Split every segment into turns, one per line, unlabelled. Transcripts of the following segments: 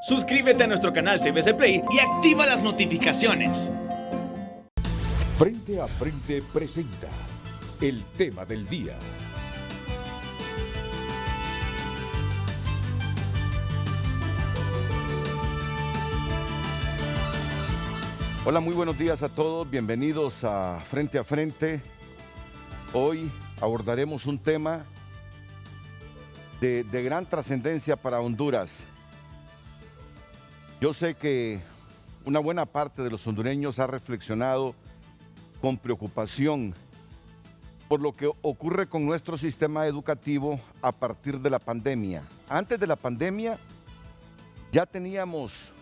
Suscríbete a nuestro canal TVC Play y activa las notificaciones.
Frente a Frente presenta el tema del día.
Hola, muy buenos días a todos, bienvenidos a Frente. Hoy abordaremos un tema de gran trascendencia para Honduras. Yo sé que una buena parte de los hondureños ha reflexionado con preocupación por lo que ocurre con nuestro sistema educativo a partir de la pandemia. Antes de la pandemia ya teníamos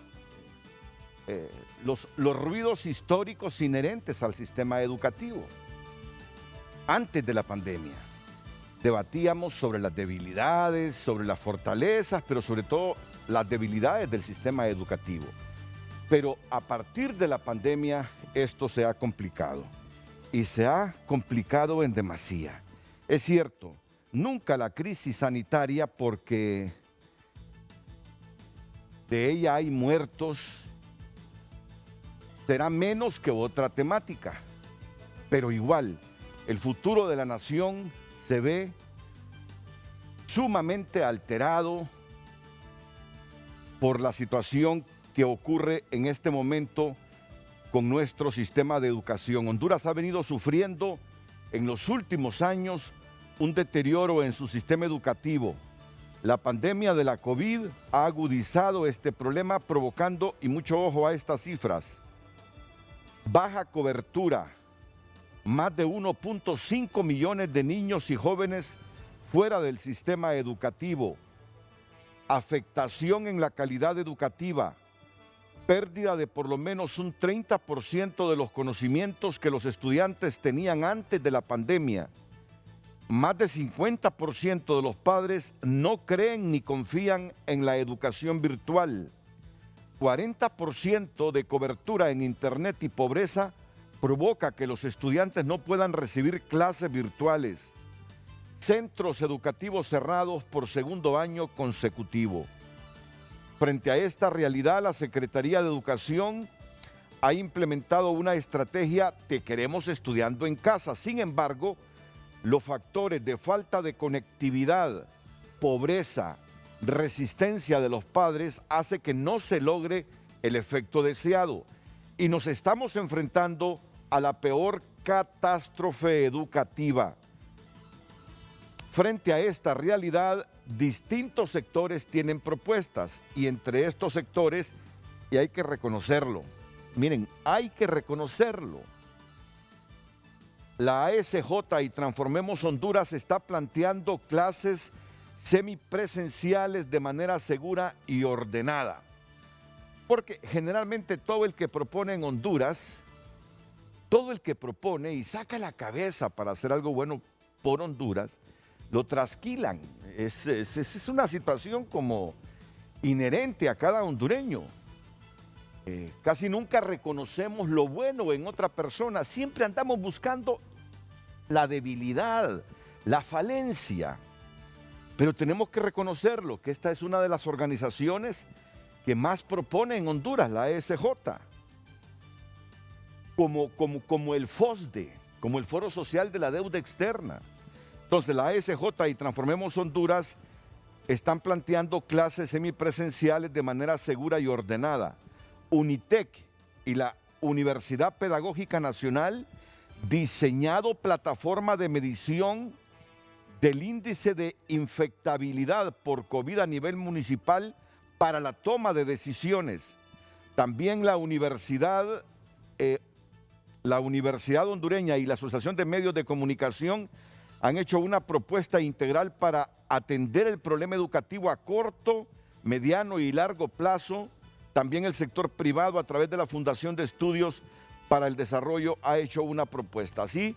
los ruidos históricos inherentes al sistema educativo. Antes de la pandemia debatíamos sobre las debilidades, sobre las fortalezas, pero sobre todo las debilidades del sistema educativo. Pero a partir de la pandemia esto se ha complicado y se ha complicado en demasía. Es cierto, nunca la crisis sanitaria, porque de ella hay muertos, será menos que otra temática, pero igual el futuro de la nación se ve sumamente alterado por la situación que ocurre en este momento con nuestro sistema de educación. Honduras ha venido sufriendo en los últimos años un deterioro en su sistema educativo. La pandemia de la COVID ha agudizado este problema, provocando, y mucho ojo a estas cifras, baja cobertura, más de 1.5 millones de niños y jóvenes fuera del sistema educativo, afectación en la calidad educativa, pérdida de por lo menos un 30% de los conocimientos que los estudiantes tenían antes de la pandemia. Más de 50% de los padres no creen ni confían en la educación virtual. 40% de cobertura en Internet y pobreza provoca que los estudiantes no puedan recibir clases virtuales. Centros educativos cerrados por segundo año consecutivo. Frente a esta realidad, la Secretaría de Educación ha implementado una estrategia Te Queremos Estudiando en Casa. Sin embargo, los factores de falta de conectividad, pobreza, resistencia de los padres hace que no se logre el efecto deseado y nos estamos enfrentando a la peor catástrofe educativa. Frente a esta realidad, distintos sectores tienen propuestas y entre estos sectores, y hay que reconocerlo, miren, hay que reconocerlo, la ASJ y Transformemos Honduras está planteando clases semipresenciales de manera segura y ordenada. Porque generalmente todo el que propone en Honduras, todo el que propone y saca la cabeza para hacer algo bueno por Honduras, lo trasquilan. Es una situación como inherente a cada hondureño. Casi nunca reconocemos lo bueno en otra persona, siempre andamos buscando la debilidad, la falencia. Pero tenemos que reconocerlo, que esta es una de las organizaciones que más propone en Honduras, la ESJ, como el FOSDE, como el Foro Social de la Deuda Externa. Entonces la ESJ y Transformemos Honduras están planteando clases semipresenciales de manera segura y ordenada. UNITEC y la Universidad Pedagógica Nacional diseñado plataforma de medición del índice de infectabilidad por COVID a nivel municipal para la toma de decisiones. También la Universidad Hondureña y la Asociación de Medios de Comunicación han hecho una propuesta integral para atender el problema educativo a corto, mediano y largo plazo. También el sector privado, a través de la Fundación de Estudios para el Desarrollo, ha hecho una propuesta. Así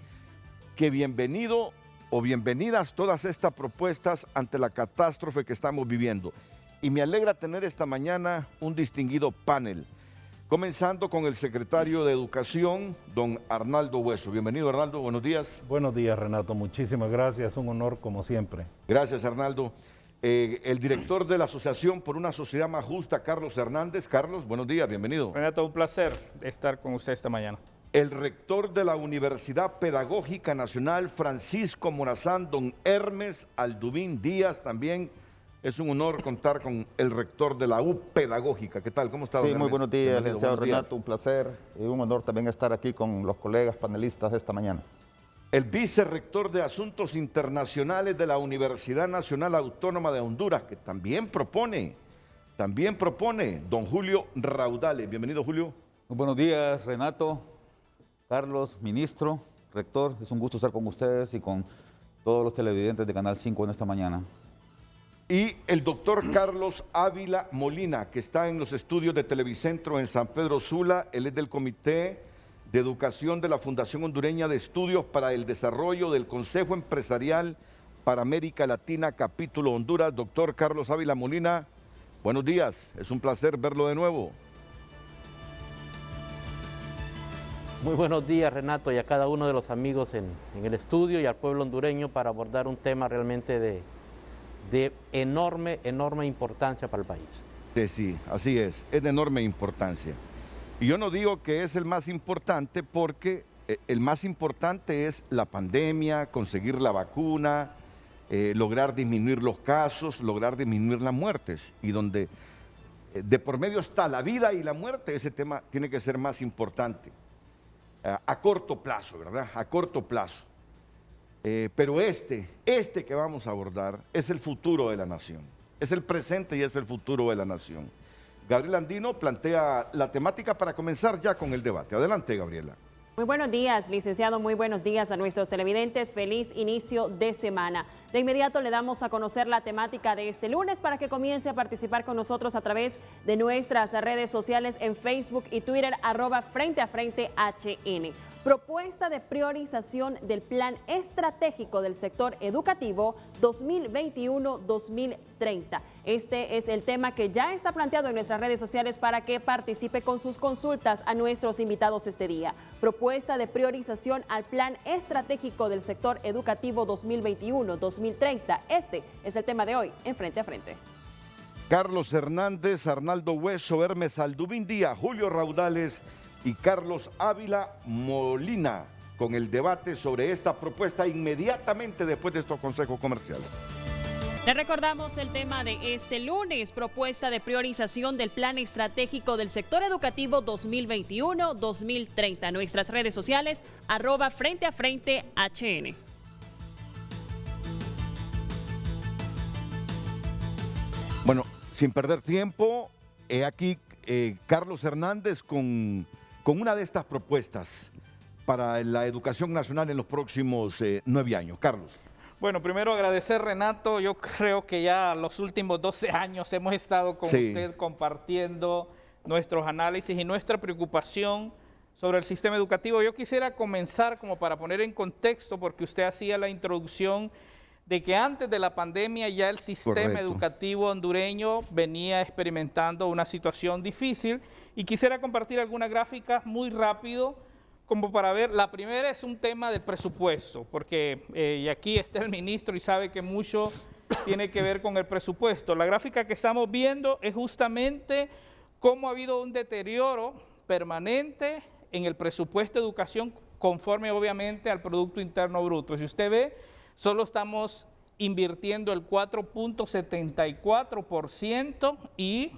que bienvenido o bienvenidas todas estas propuestas ante la catástrofe que estamos viviendo. Y me alegra tener esta mañana un distinguido panel, comenzando con el secretario de Educación, don Arnaldo Hueso. Bienvenido, Arnaldo, buenos días.
Buenos días, Renato, muchísimas gracias, un honor como siempre.
Gracias, Arnaldo. el director de la Asociación por una Sociedad Más Justa, Carlos Hernández. Carlos, buenos días, bienvenido.
Renato, un placer estar con usted esta mañana.
El rector de la Universidad Pedagógica Nacional, Francisco Morazán, don Hermes Aldubín Díaz, también es un honor contar con el rector de la U Pedagógica. ¿Qué tal? ¿Cómo está, don
Sí,
Hermes?
muy buenos días,
Bienvenido,
licenciado
buenos días.
Renato, un placer y un honor también estar aquí con los colegas panelistas esta mañana.
El vicerrector de Asuntos Internacionales de la Universidad Nacional Autónoma de Honduras, que también propone, don Julio Raudales. Bienvenido, Julio.
Muy buenos días, Renato, Carlos, ministro, rector. Es un gusto estar con ustedes y con todos los televidentes de Canal 5 en esta mañana.
Y el doctor Carlos Ávila Molina, que está en los estudios de Televicentro en San Pedro Sula. Él es del Comité de Educación de la Fundación Hondureña de Estudios para el Desarrollo del Consejo Empresarial para América Latina, capítulo Honduras. Doctor Carlos Ávila Molina, buenos días, es un placer verlo de nuevo.
Muy buenos días, Renato, y a cada uno de los amigos en el estudio y al pueblo hondureño para abordar un tema realmente de enorme importancia para el país.
Sí, así es de enorme importancia. Y yo no digo que es el más importante porque el más importante es la pandemia, conseguir la vacuna, lograr disminuir los casos, lograr disminuir las muertes. Y donde de por medio está la vida y la muerte, ese tema tiene que ser más importante. A corto plazo, ¿verdad? A corto plazo. Pero este que vamos a abordar es el futuro de la nación. Es el presente y es el futuro de la nación. Gabriela Andino plantea la temática para comenzar ya con el debate. Adelante, Gabriela.
Muy buenos días, licenciado. Muy buenos días a nuestros televidentes. Feliz inicio de semana. De inmediato le damos a conocer la temática de este lunes para que comience a participar con nosotros a través de nuestras redes sociales en Facebook y Twitter, @FrenteAFrenteHN. Propuesta de priorización del Plan Estratégico del Sector Educativo 2021-2030. Este es el tema que ya está planteado en nuestras redes sociales para que participe con sus consultas a nuestros invitados este día. Propuesta de priorización al Plan Estratégico del Sector Educativo 2021-2030. Este es el tema de hoy en Frente a Frente.
Carlos Hernández, Arnaldo Hueso, Hermes Aldubín Díaz, Julio Raudales y Carlos Ávila Molina con el debate sobre esta propuesta inmediatamente después de estos consejos comerciales.
Le recordamos el tema de este lunes, propuesta de priorización del Plan Estratégico del Sector Educativo 2021-2030. Nuestras redes sociales, @FrenteAFrenteHN.
Bueno, sin perder tiempo, aquí Carlos Hernández con una de estas propuestas para la educación nacional en los próximos 9 años. Carlos.
Bueno, primero agradecer, Renato. Yo creo que ya los últimos 12 años hemos estado con usted compartiendo nuestros análisis y nuestra preocupación sobre el sistema educativo. Yo quisiera comenzar como para poner en contexto, porque usted hacía la introducción de que antes de la pandemia ya el sistema educativo hondureño venía experimentando una situación difícil, y quisiera compartir algunas gráficas muy rápido como para ver. La primera es un tema del presupuesto, porque y aquí está el ministro y sabe que mucho tiene que ver con el presupuesto. La gráfica que estamos viendo es justamente cómo ha habido un deterioro permanente en el presupuesto de educación conforme obviamente al Producto Interno Bruto. Si usted ve, solo estamos invirtiendo el 4.74% y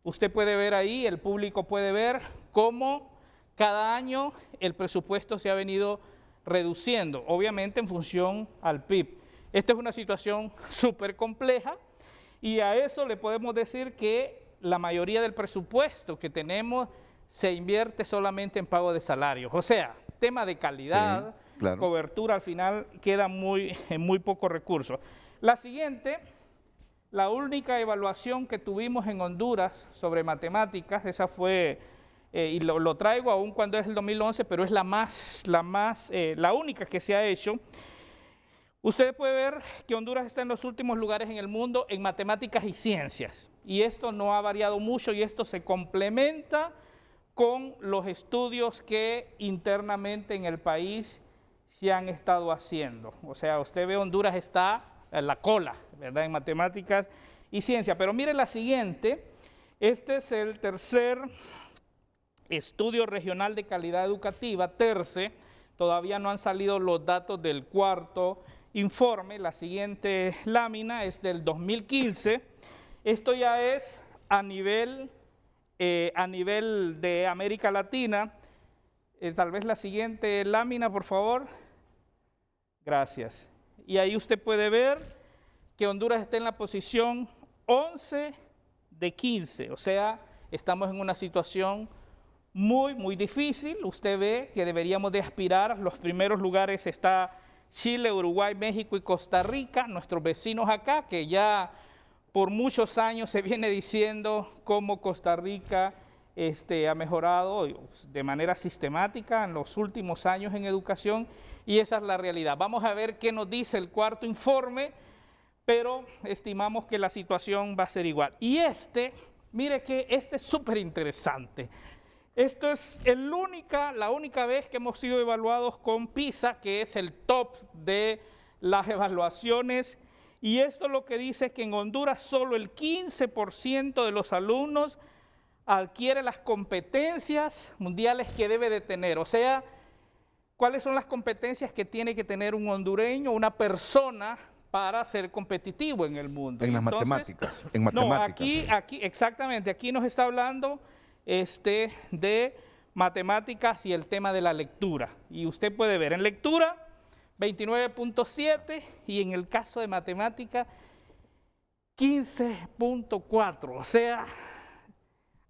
usted puede ver ahí, el público puede ver cómo cada año el presupuesto se ha venido reduciendo, obviamente en función al PIB. Esta es una situación súper compleja y a eso le podemos decir que la mayoría del presupuesto que tenemos se invierte solamente en pago de salarios. O sea, tema de calidad, cobertura, al final queda en muy pocos recursos. La siguiente, la única evaluación que tuvimos en Honduras sobre matemáticas, esa fue, y lo traigo aún cuando es el 2011, pero es la única que se ha hecho. Usted puede ver que Honduras está en los últimos lugares en el mundo en matemáticas y ciencias. Y esto no ha variado mucho y esto se complementa con los estudios que internamente en el país se han estado haciendo. O sea, usted ve Honduras está la cola, ¿verdad?, en matemáticas y ciencia. Pero mire la siguiente, este es el tercer estudio regional de calidad educativa, TERCE, todavía no han salido los datos del cuarto informe, la siguiente lámina es del 2015, esto ya es a nivel de América Latina. Tal vez la siguiente lámina, por favor. Gracias. Y ahí usted puede ver que Honduras está en la posición 11 de 15, o sea, estamos en una situación muy difícil. Usted ve que deberíamos de aspirar. Los primeros lugares está Chile, Uruguay, México y Costa Rica, nuestros vecinos acá, que ya por muchos años se viene diciendo cómo Costa Rica ha mejorado de manera sistemática en los últimos años en educación, y esa es la realidad. Vamos a ver qué nos dice el cuarto informe, pero estimamos que la situación va a ser igual. Y mire que este es súper interesante. Esto es la única vez que hemos sido evaluados con PISA, que es el top de las evaluaciones, y esto lo que dice es que en Honduras solo el 15% de los alumnos adquiere las competencias mundiales que debe de tener. O sea, ¿cuáles son las competencias que tiene que tener un hondureño, una persona, para ser competitivo en el mundo?
En las matemáticas. En matemáticas.
No, aquí, exactamente, aquí nos está hablando de matemáticas y el tema de la lectura. Y usted puede ver en lectura 29.7 y en el caso de matemática 15.4. O sea,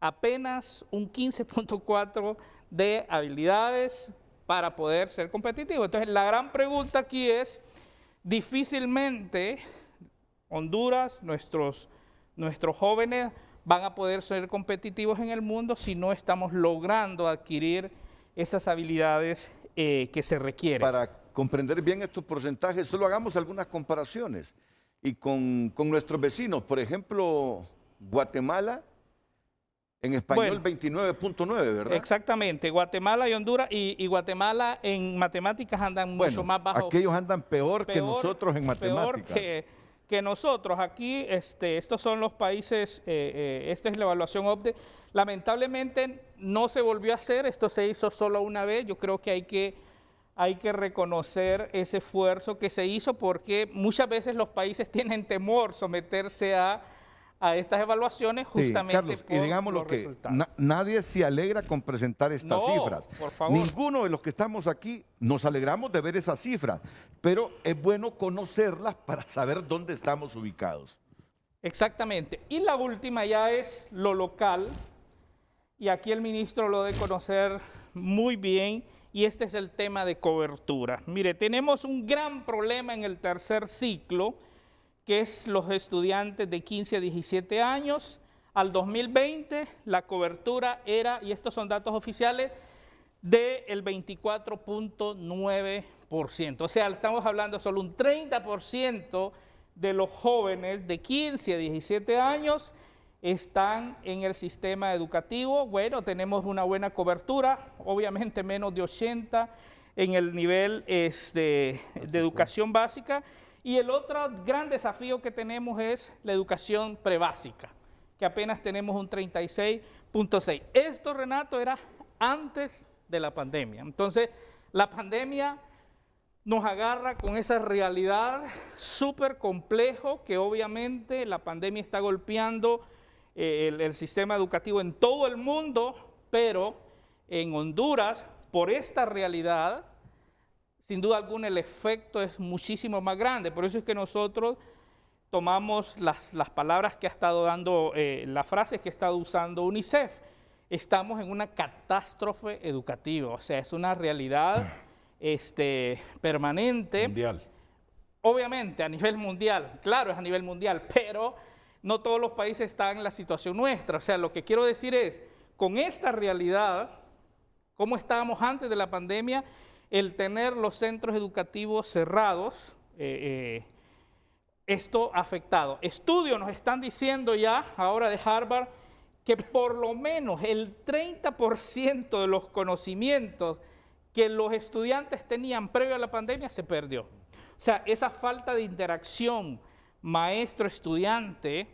apenas un 15.4 de habilidades para poder ser competitivo. Entonces, la gran pregunta aquí es, difícilmente Honduras, nuestros jóvenes van a poder ser competitivos en el mundo si no estamos logrando adquirir esas habilidades que se requieren.
Para comprender bien estos porcentajes, solo hagamos algunas comparaciones. Y con nuestros vecinos, por ejemplo, Guatemala, en español 29.9, ¿verdad?
Exactamente, Guatemala y Honduras, y Guatemala en matemáticas andan mucho más bajos.
Aquellos andan peor que nosotros en matemáticas.
Peor que nosotros. Aquí, estos son los países, esta es la evaluación OCDE. Lamentablemente no se volvió a hacer, esto se hizo solo una vez. Yo creo que hay que reconocer ese esfuerzo que se hizo, porque muchas veces los países tienen temor someterse a estas evaluaciones justamente
Carlos,
por
y digamos
los
lo que
resultados.
nadie se alegra con presentar estas cifras.
Por favor.
Ninguno de los que estamos aquí nos alegramos de ver esas cifras, pero es bueno conocerlas para saber dónde estamos ubicados.
Exactamente. Y la última ya es lo local, y aquí el ministro lo debe conocer muy bien, y este es el tema de cobertura. Mire, tenemos un gran problema en el tercer ciclo, que es los estudiantes de 15 a 17 años. Al 2020 la cobertura era, y estos son datos oficiales, del 24.9%. O sea, estamos hablando solo un 30% de los jóvenes de 15 a 17 años están en el sistema educativo. Bueno, tenemos una buena cobertura, obviamente menos de 80 en el nivel de educación básica. Y el otro gran desafío que tenemos es la educación prebásica, que apenas tenemos un 36.6. Esto, Renato, era antes de la pandemia. Entonces, la pandemia nos agarra con esa realidad súper complejo, que obviamente la pandemia está golpeando el sistema educativo en todo el mundo, pero en Honduras, por esta realidad, sin duda alguna el efecto es muchísimo más grande. Por eso es que nosotros tomamos las palabras que ha estado dando, las frases que ha estado usando UNICEF. Estamos en una catástrofe educativa, o sea, es una realidad permanente.
Mundial.
Obviamente a nivel mundial, claro, es a nivel mundial, pero no todos los países están en la situación nuestra. O sea, lo que quiero decir es, con esta realidad, cómo estábamos antes de la pandemia, el tener los centros educativos cerrados, esto ha afectado. Estudios nos están diciendo ya, ahora de Harvard, que por lo menos el 30% de los conocimientos que los estudiantes tenían previo a la pandemia se perdió. O sea, esa falta de interacción maestro-estudiante,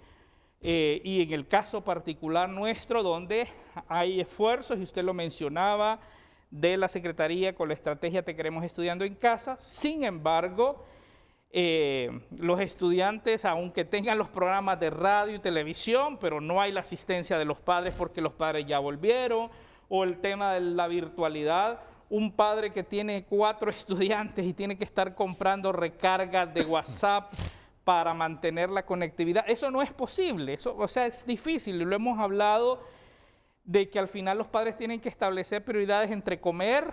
y en el caso particular nuestro, donde hay esfuerzos, y usted lo mencionaba, de la Secretaría con la estrategia Te Queremos Estudiando en Casa. Sin embargo, los estudiantes, aunque tengan los programas de radio y televisión, pero no hay la asistencia de los padres porque los padres ya volvieron, o el tema de la virtualidad. Un padre que tiene 4 estudiantes y tiene que estar comprando recargas de WhatsApp para mantener la conectividad, eso no es posible, eso, o sea, es difícil, y lo hemos hablado de que al final los padres tienen que establecer prioridades entre comer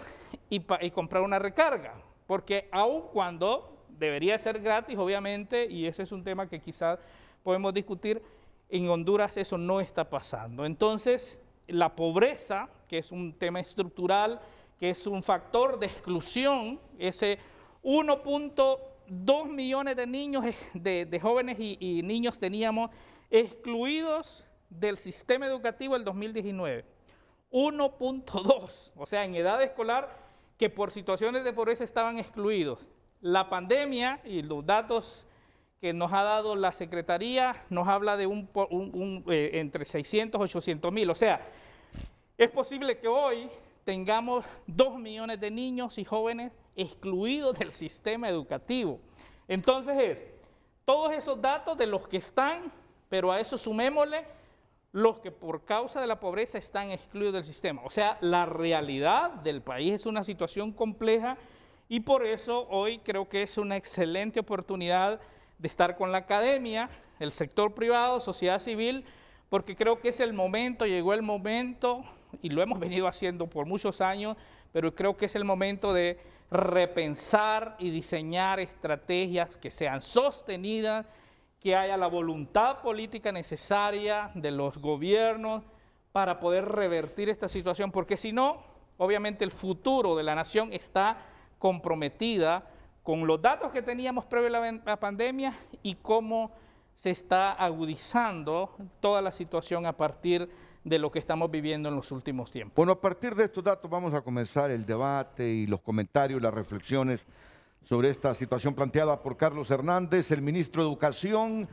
y comprar una recarga, porque aun cuando debería ser gratis, obviamente, y ese es un tema que quizás podemos discutir, en Honduras eso no está pasando. Entonces, la pobreza, que es un tema estructural, que es un factor de exclusión, ese 1.2 millones de niños, de jóvenes y niños teníamos excluidos del sistema educativo el 2019. 1.2, o sea, en edad escolar, que por situaciones de pobreza estaban excluidos. La pandemia y los datos que nos ha dado la Secretaría nos habla de entre 600 y 800 mil. O sea, es posible que hoy tengamos 2 millones de niños y jóvenes excluidos del sistema educativo. Entonces todos esos datos de los que están, pero a eso sumémosle los que por causa de la pobreza están excluidos del sistema. O sea, la realidad del país es una situación compleja, y por eso hoy creo que es una excelente oportunidad de estar con la academia, el sector privado, sociedad civil, porque creo que es el momento, llegó el momento, y lo hemos venido haciendo por muchos años, pero creo que es el momento de repensar y diseñar estrategias que sean sostenidas, que haya la voluntad política necesaria de los gobiernos para poder revertir esta situación, porque si no, obviamente el futuro de la nación está comprometida con los datos que teníamos previo a la pandemia y cómo se está agudizando toda la situación a partir de lo que estamos viviendo en los últimos tiempos.
Bueno, a partir de estos datos vamos a comenzar el debate y los comentarios, las reflexiones sobre esta situación planteada por Carlos Hernández, el ministro de Educación,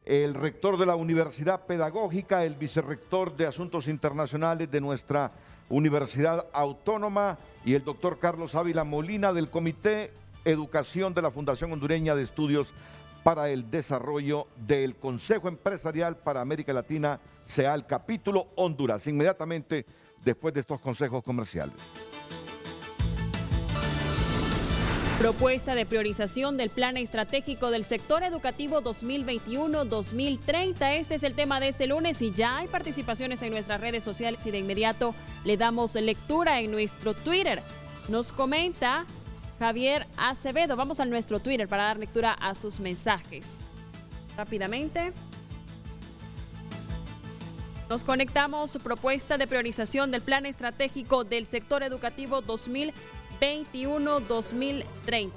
el rector de la Universidad Pedagógica, el vicerrector de Asuntos Internacionales de nuestra Universidad Autónoma, y el doctor Carlos Ávila Molina del Comité Educación de la Fundación Hondureña de Estudios para el Desarrollo del Consejo Empresarial para América Latina, CEAL, capítulo Honduras, inmediatamente después de estos consejos comerciales.
Propuesta de priorización del Plan Estratégico del Sector Educativo 2021-2030. Este es el tema de este lunes y ya hay participaciones en nuestras redes sociales y de inmediato le damos lectura en nuestro Twitter. Nos comenta Javier Acevedo. Vamos a nuestro Twitter para dar lectura a sus mensajes. Rápidamente. Nos conectamos. Propuesta de priorización del Plan Estratégico del Sector Educativo 2021-2030.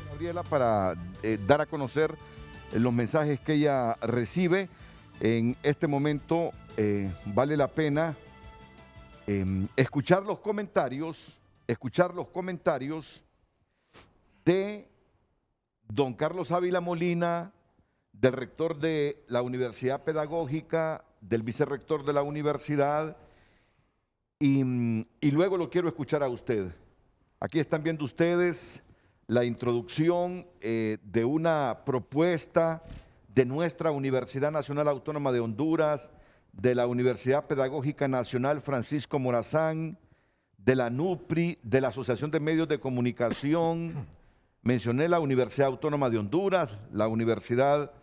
Gabriela, para dar a conocer los mensajes que ella recibe, en este momento vale la pena escuchar los comentarios de don Carlos Ávila Molina, del rector de la Universidad Pedagógica, del vicerrector de la universidad, y luego lo quiero escuchar a usted. Aquí están viendo ustedes la introducción de una propuesta de nuestra Universidad Nacional Autónoma de Honduras, de la Universidad Pedagógica Nacional Francisco Morazán, de la NUPRI, de la Asociación de Medios de Comunicación. Mencioné la Universidad Autónoma de Honduras, la Universidad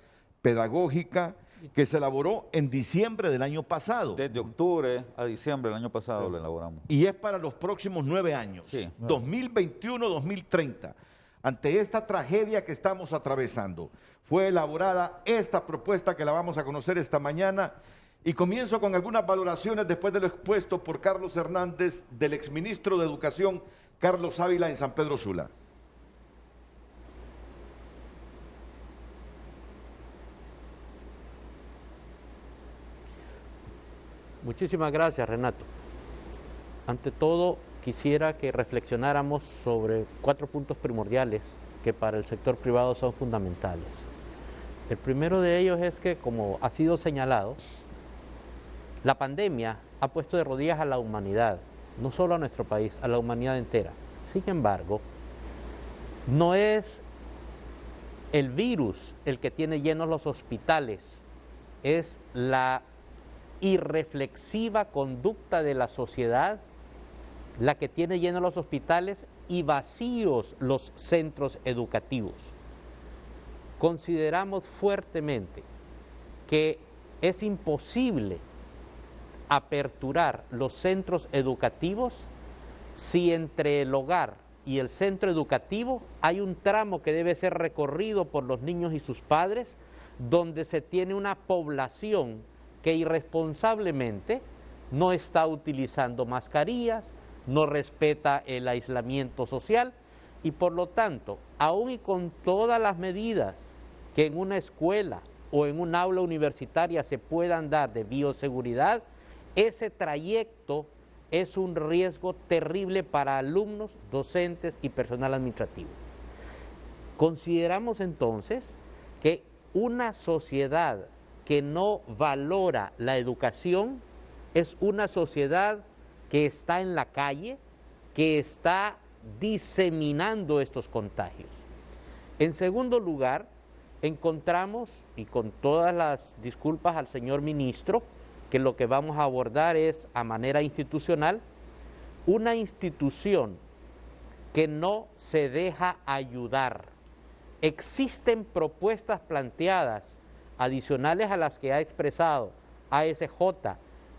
Pedagógica, que se elaboró en diciembre del año pasado.
Desde octubre a diciembre del año pasado lo elaboramos.
Y es para los próximos 9 años,
sí,
2021-2030. Ante esta tragedia que estamos atravesando, fue elaborada esta propuesta que la vamos a conocer esta mañana. Y comienzo con algunas valoraciones después de lo expuesto por Carlos Hernández, del exministro de Educación, Carlos Ávila, en San Pedro Sula.
Muchísimas gracias, Renato. Ante todo, quisiera que reflexionáramos sobre 4 puntos primordiales que para el sector privado son fundamentales. El primero de ellos es que, como ha sido señalado, la pandemia ha puesto de rodillas a la humanidad, no solo a nuestro país, a la humanidad entera. Sin embargo, no es el virus el que tiene llenos los hospitales, es la irreflexiva conducta de la sociedad la que tiene llenos los hospitales y vacíos los centros educativos. Consideramos fuertemente que es imposible aperturar los centros educativos si entre el hogar y el centro educativo hay un tramo que debe ser recorrido por los niños y sus padres, donde se tiene una población que irresponsablemente no está utilizando mascarillas, no respeta el aislamiento social y por lo tanto, aún y con todas las medidas que en una escuela o en un aula universitaria se puedan dar de bioseguridad, ese trayecto es un riesgo terrible para alumnos, docentes y personal administrativo. Consideramos entonces que una sociedad que no valora la educación es una sociedad que está en la calle, que está diseminando estos contagios. En segundo lugar, encontramos, y con todas las disculpas al señor ministro, que lo que vamos a abordar es a manera institucional, una institución que no se deja ayudar. Existen propuestas planteadas adicionales a las que ha expresado ASJ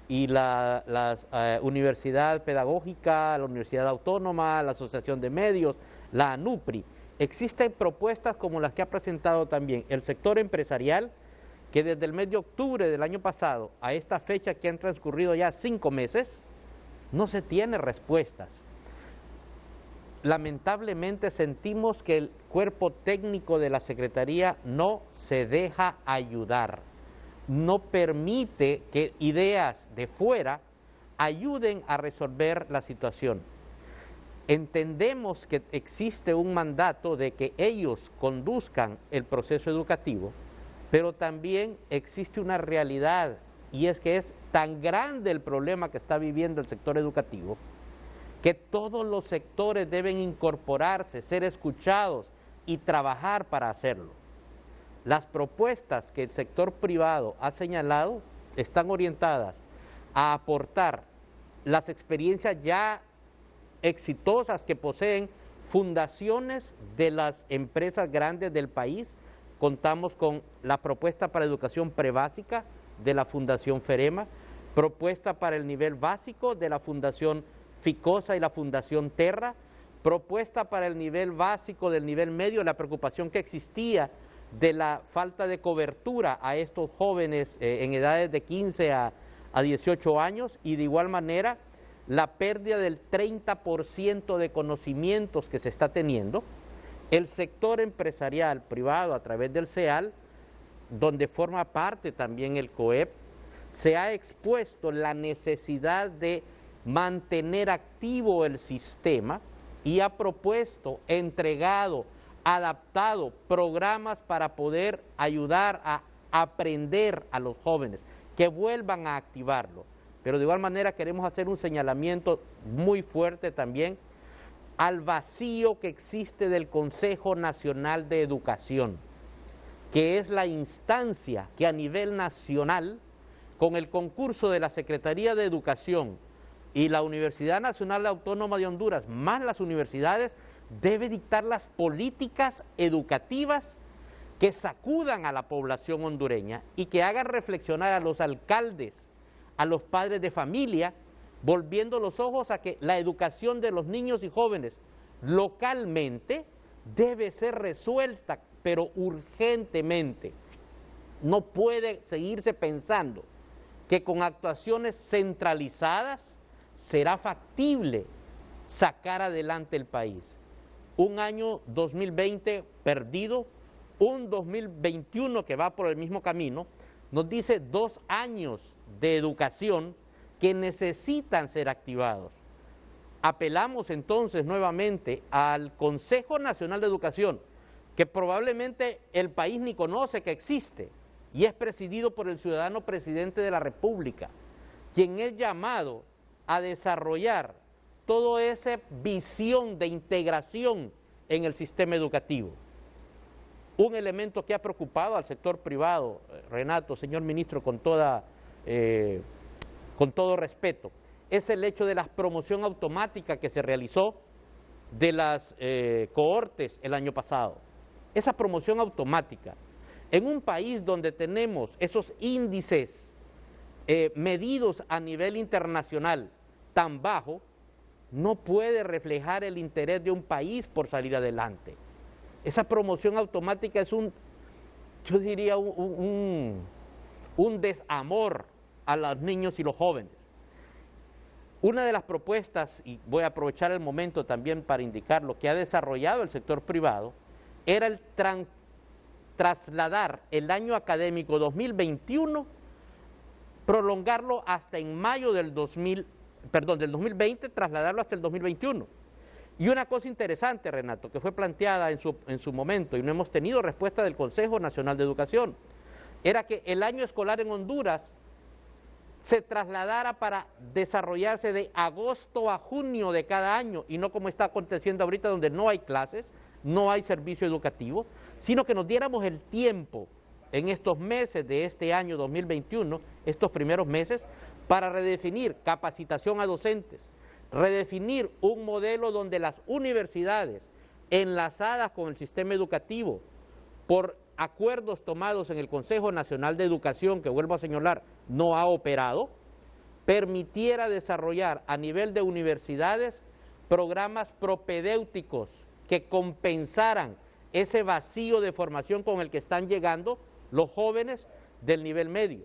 y la Universidad Pedagógica, la Universidad Autónoma, la Asociación de Medios, la ANUPRI. Existen propuestas como las que ha presentado también el sector empresarial, que desde el mes de octubre del año pasado a esta fecha, que han transcurrido ya 5 meses, no se tiene respuestas. Lamentablemente sentimos que el cuerpo técnico de la Secretaría no se deja ayudar, no permite que ideas de fuera ayuden a resolver la situación. Entendemos que existe un mandato de que ellos conduzcan el proceso educativo, pero también existe una realidad, y es que es tan grande el problema que está viviendo el sector educativo, que todos los sectores deben incorporarse, ser escuchados y trabajar para hacerlo. Las propuestas que el sector privado ha señalado están orientadas a aportar las experiencias ya exitosas que poseen fundaciones de las empresas grandes del país. Contamos con la propuesta para educación prebásica de la Fundación Ferema, propuesta para el nivel básico de la Fundación Ficosa y la Fundación Terra, propuesta para el nivel básico del nivel medio, la preocupación que existía de la falta de cobertura a estos jóvenes en edades de 15 a 18 años y de igual manera la pérdida del 30% de conocimientos que se está teniendo. El sector empresarial privado a través del CEAL, donde forma parte también el COEP, se ha expuesto la necesidad de mantener activo el sistema y ha propuesto, entregado, adaptado programas para poder ayudar a aprender a los jóvenes, que vuelvan a activarlo. Pero de igual manera queremos hacer un señalamiento muy fuerte también al vacío que existe del Consejo Nacional de Educación, que es la instancia que a nivel nacional, con el concurso de la Secretaría de Educación y la Universidad Nacional Autónoma de Honduras, más las universidades, debe dictar las políticas educativas que sacudan a la población hondureña y que hagan reflexionar a los alcaldes, a los padres de familia, volviendo los ojos a que la educación de los niños y jóvenes localmente debe ser resuelta, pero urgentemente. No puede seguirse pensando que con actuaciones centralizadas será factible sacar adelante el país. Un año 2020 perdido, un 2021 que va por el mismo camino, nos dice 2 años de educación que necesitan ser activados. Apelamos entonces nuevamente al Consejo Nacional de Educación que probablemente el país ni conoce que existe, y es presidido por el ciudadano presidente de la República, quien es llamado a desarrollar toda esa visión de integración en el sistema educativo. Un elemento que ha preocupado al sector privado, Renato, señor ministro, con todo respeto, es el hecho de la promoción automática que se realizó de las cohortes el año pasado. Esa promoción automática, en un país donde tenemos esos índices medidos a nivel internacional tan bajo, no puede reflejar el interés de un país por salir adelante. Esa promoción automática es yo diría, un desamor a los niños y los jóvenes. Una de las propuestas, y voy a aprovechar el momento también para indicar lo que ha desarrollado el sector privado, era el trasladar el año académico 2021, prolongarlo hasta en mayo del 2020, trasladarlo hasta el 2021. Y una cosa interesante, Renato, que fue planteada en su momento y no hemos tenido respuesta del Consejo Nacional de Educación, era que el año escolar en Honduras se trasladara para desarrollarse de agosto a junio de cada año y no como está aconteciendo ahorita, donde no hay clases, no hay servicio educativo, sino que nos diéramos el tiempo en estos meses de este año 2021, estos primeros meses, para redefinir capacitación a docentes, redefinir un modelo donde las universidades, enlazadas con el sistema educativo, por acuerdos tomados en el Consejo Nacional de Educación, que vuelvo a señalar, no ha operado, permitiera desarrollar a nivel de universidades programas propedéuticos que compensaran ese vacío de formación con el que están llegando los jóvenes del nivel medio.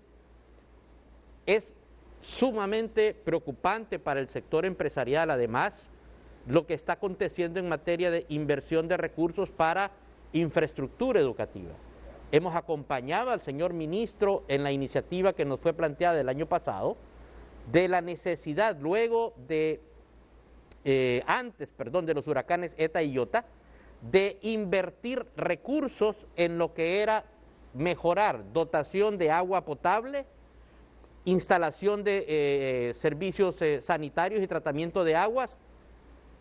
Es sumamente preocupante para el sector empresarial, además, lo que está aconteciendo en materia de inversión de recursos para infraestructura educativa. Hemos acompañado al señor ministro en la iniciativa que nos fue planteada el año pasado, de la necesidad, luego de, antes de los huracanes ETA y IOTA, de invertir recursos en lo que era mejorar dotación de agua potable, instalación de servicios sanitarios y tratamiento de aguas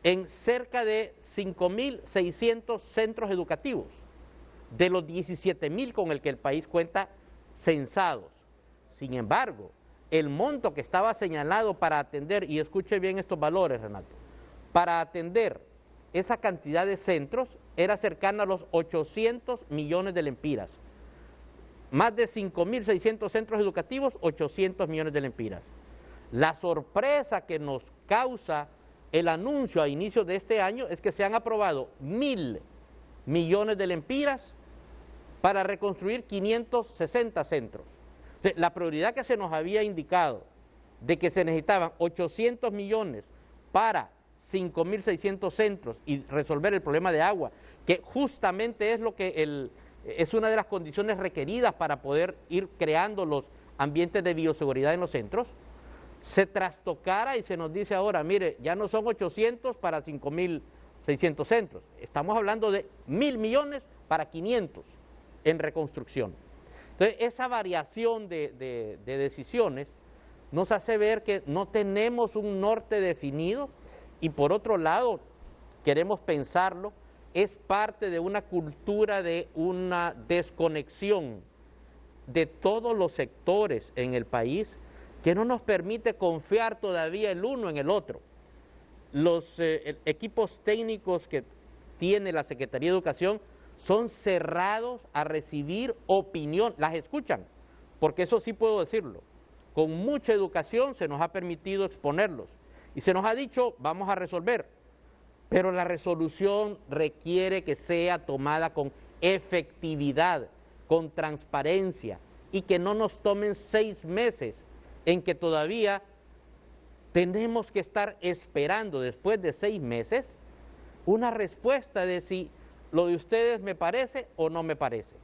en cerca de 5.600 centros educativos, de los 17.000 con el que el país cuenta censados. Sin embargo, el monto que estaba señalado para atender, y escuche bien estos valores, Renato, para atender esa cantidad de centros era cercano a los 800 millones de lempiras. Más de 5.600 centros educativos, 800 millones de lempiras. La sorpresa que nos causa el anuncio a inicios de este año es que se han aprobado 1.000 millones de lempiras para reconstruir 560 centros. Entonces, la prioridad que se nos había indicado de que se necesitaban 800 millones para 5.600 centros y resolver el problema de agua, que justamente es lo que es una de las condiciones requeridas para poder ir creando los ambientes de bioseguridad en los centros, se trastocara y se nos dice ahora, mire, ya no son 800 para 5.600 centros, estamos hablando de 1.000 millones para 500 en reconstrucción. Entonces, esa variación de decisiones nos hace ver que no tenemos un norte definido y por otro lado, queremos pensarlo, es parte de una cultura de una desconexión de todos los sectores en el país que no nos permite confiar todavía el uno en el otro. Los equipos técnicos que tiene la Secretaría de Educación son cerrados a recibir opinión, las escuchan, porque eso sí puedo decirlo, con mucha educación se nos ha permitido exponerlos y se nos ha dicho vamos a resolver, pero la resolución requiere que sea tomada con efectividad, con transparencia y que no nos tomen 6 meses en que todavía tenemos que estar esperando después de 6 meses una respuesta de si lo de ustedes me parece o no me parece.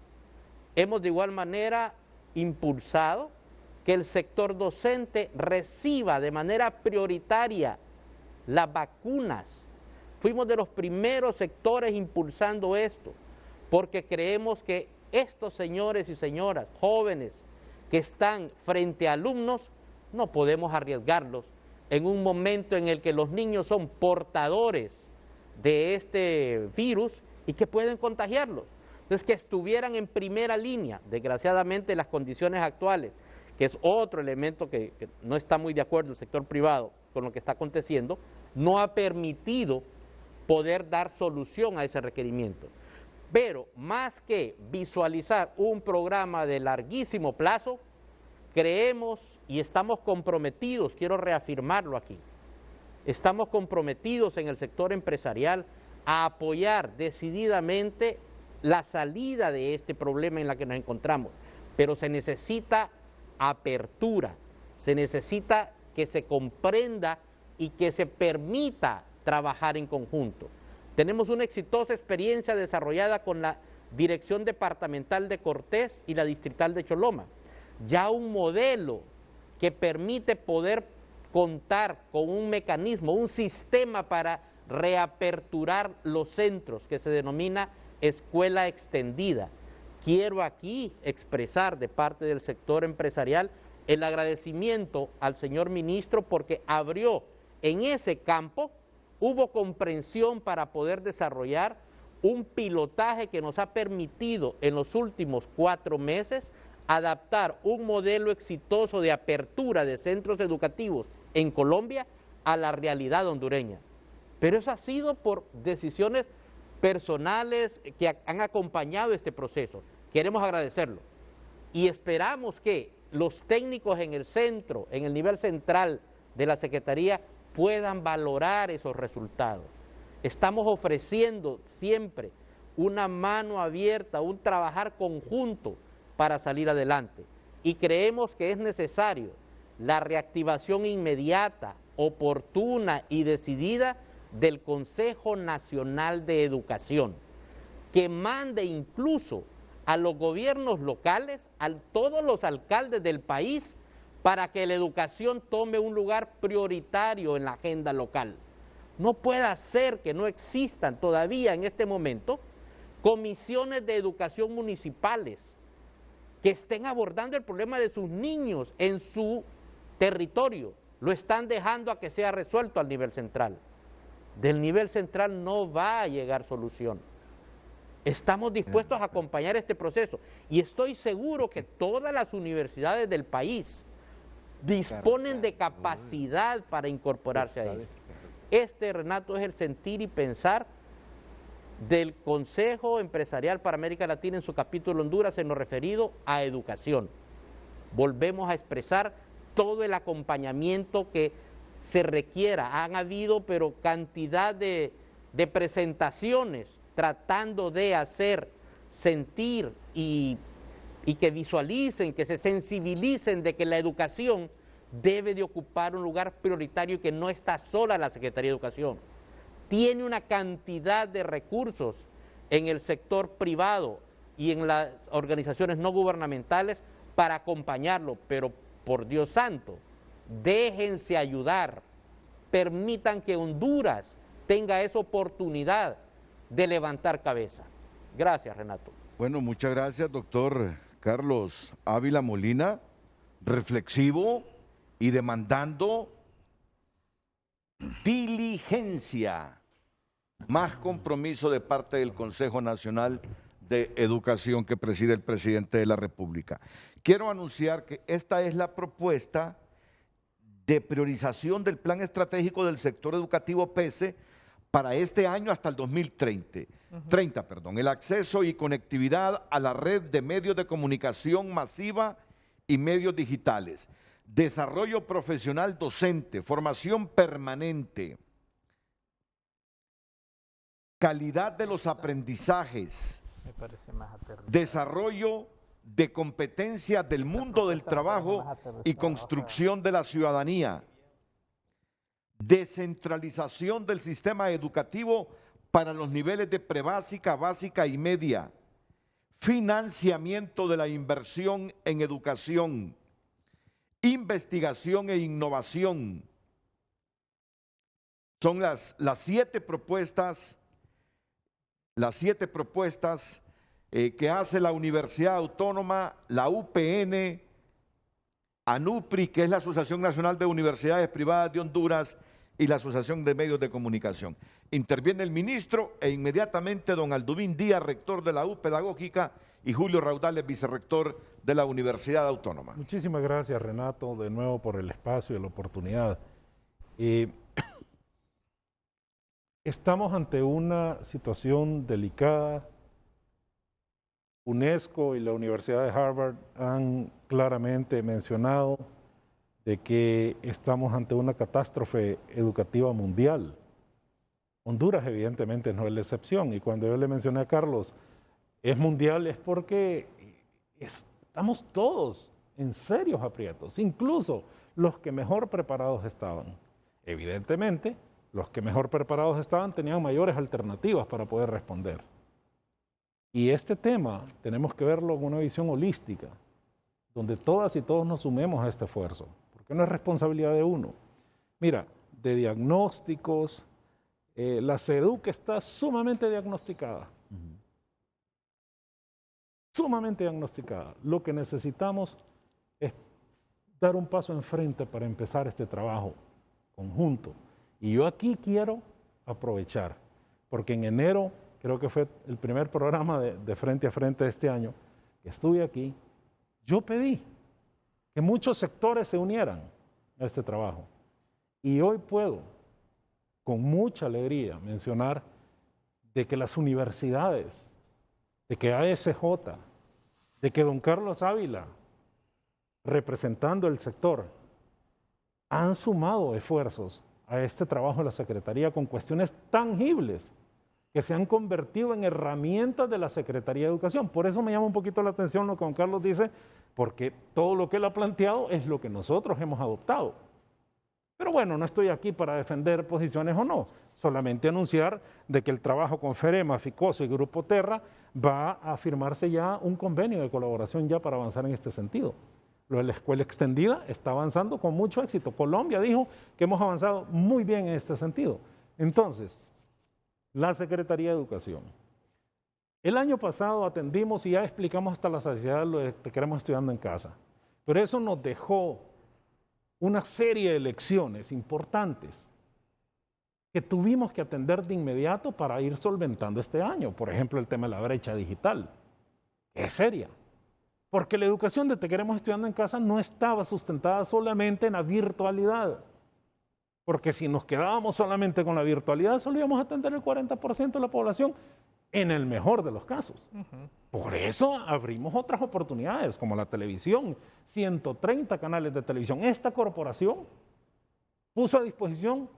Hemos de igual manera impulsado que el sector docente reciba de manera prioritaria las vacunas. Fuimos de los primeros sectores impulsando esto, porque creemos que estos señores y señoras, jóvenes que están frente a alumnos, no podemos arriesgarlos en un momento en el que los niños son portadores de este virus y que pueden contagiarlos. Entonces, que estuvieran en primera línea, desgraciadamente las condiciones actuales, que es otro elemento que no está muy de acuerdo el sector privado con lo que está aconteciendo, no ha permitido poder dar solución a ese requerimiento. Pero más que visualizar un programa de larguísimo plazo, creemos y estamos comprometidos, quiero reafirmarlo aquí, estamos comprometidos en el sector empresarial a apoyar decididamente la salida de este problema en la que nos encontramos, pero se necesita apertura, se necesita que se comprenda y que se permita trabajar en conjunto. Tenemos una exitosa experiencia desarrollada con la Dirección Departamental de Cortés y la Distrital de Choloma, ya un modelo que permite poder contar con un mecanismo, un sistema para reaperturar los centros que se denomina escuela extendida. Quiero aquí expresar de parte del sector empresarial el agradecimiento al señor ministro porque abrió en ese campo, hubo comprensión para poder desarrollar un pilotaje que nos ha permitido en los últimos 4 meses adaptar un modelo exitoso de apertura de centros educativos en Colombia a la realidad hondureña. Pero eso ha sido por decisiones personales que han acompañado este proceso. Queremos agradecerlo y esperamos que los técnicos en el centro, en el nivel central de la Secretaría, puedan valorar esos resultados. Estamos ofreciendo siempre una mano abierta, un trabajar conjunto para salir adelante. Y creemos que es necesario la reactivación inmediata, oportuna y decidida del Consejo Nacional de Educación, que mande incluso a los gobiernos locales, a todos los alcaldes del país, para que la educación tome un lugar prioritario en la agenda local. No puede ser que no existan todavía en este momento comisiones de educación municipales que estén abordando el problema de sus niños en su territorio. Lo están dejando a que sea resuelto al nivel central. Del nivel central no va a llegar solución. Estamos dispuestos a acompañar este proceso y estoy seguro que todas las universidades del país disponen de capacidad para incorporarse a esto. Este, Renato, es el sentir y pensar del Consejo Empresarial para América Latina en su capítulo Honduras en lo referido a educación. Volvemos a expresar todo el acompañamiento que se requiera. Han habido pero cantidad de presentaciones tratando de hacer sentir y que visualicen, que se sensibilicen de que la educación debe de ocupar un lugar prioritario y que no está sola la Secretaría de Educación. Tiene una cantidad de recursos en el sector privado y en las organizaciones no gubernamentales para acompañarlo, pero por Dios santo, déjense ayudar, permitan que Honduras tenga esa oportunidad de levantar cabeza. Gracias, Renato.
Bueno, muchas gracias, doctor Carlos Ávila Molina, reflexivo y demandando diligencia, más compromiso de parte del Consejo Nacional de Educación que preside el presidente de la República. Quiero anunciar que esta es la propuesta de priorización del Plan Estratégico del Sector Educativo PESE para este año hasta el 2030. El acceso y conectividad a la red de medios de comunicación masiva y medios digitales, desarrollo profesional docente, formación permanente, calidad de los aprendizajes, desarrollo de competencias del mundo del trabajo y construcción de la ciudadanía, descentralización del sistema educativo para los niveles de prebásica, básica y media, financiamiento de la inversión en educación, investigación e innovación. Son las 7 propuestas que hace la Universidad Autónoma, la UPN, ANUPRI, que es la Asociación Nacional de Universidades Privadas de Honduras, y la Asociación de Medios de Comunicación. Interviene el ministro e inmediatamente don Alduvín Díaz, rector de la U Pedagógica, y Julio Raudales, vicerrector de la Universidad Autónoma.
Muchísimas gracias, Renato, de nuevo por el espacio y la oportunidad. Estamos ante una situación delicada. UNESCO y la Universidad de Harvard han claramente mencionado de que estamos ante una catástrofe educativa mundial. Honduras evidentemente no es la excepción, y cuando yo le mencioné a Carlos, es mundial, es porque estamos todos en serios aprietos, incluso los que mejor preparados estaban. Evidentemente, los que mejor preparados estaban tenían mayores alternativas para poder responder. Y este tema tenemos que verlo con una visión holística, donde todas y todos nos sumemos a este esfuerzo, porque no es responsabilidad de uno. Mira, de diagnósticos, la SEDUC está sumamente diagnosticada. Sumamente diagnosticada. Lo que necesitamos es dar un paso enfrente para empezar este trabajo conjunto. Y yo aquí quiero aprovechar, porque en enero, creo que fue el primer programa de Frente a Frente de este año, que estuve aquí, yo pedí que muchos sectores se unieran a este trabajo. Y hoy puedo, con mucha alegría, mencionar de que las universidades, de que ASJ, de que don Carlos Ávila, representando el sector, han sumado esfuerzos a este trabajo de la Secretaría con cuestiones tangibles que se han convertido en herramientas de la Secretaría de Educación. Por eso me llama un poquito la atención lo que don Carlos dice, porque todo lo que él ha planteado es lo que nosotros hemos adoptado. Pero bueno, no estoy aquí para defender posiciones o no, solamente anunciar de que el trabajo con FEREMA, FICOSO y Grupo Terra va a firmarse ya un convenio de colaboración ya para avanzar en este sentido. Lo de la escuela extendida está avanzando con mucho éxito. Colombia dijo que hemos avanzado muy bien en este sentido. Entonces, la Secretaría de Educación. El año pasado atendimos y ya explicamos hasta la saciedad lo que queremos estudiando en casa. Pero eso nos dejó una serie de lecciones importantes que tuvimos que atender de inmediato para ir solventando este año. Por ejemplo, el tema de la brecha digital, que es seria. Porque la educación de Te Queremos Estudiando en Casa no estaba sustentada solamente en la virtualidad. Porque si nos quedábamos solamente con la virtualidad, solo íbamos a atender el 40% de la población, en el mejor de los casos. Por eso abrimos otras oportunidades, como la televisión, 130 canales de televisión. Esta corporación puso a disposición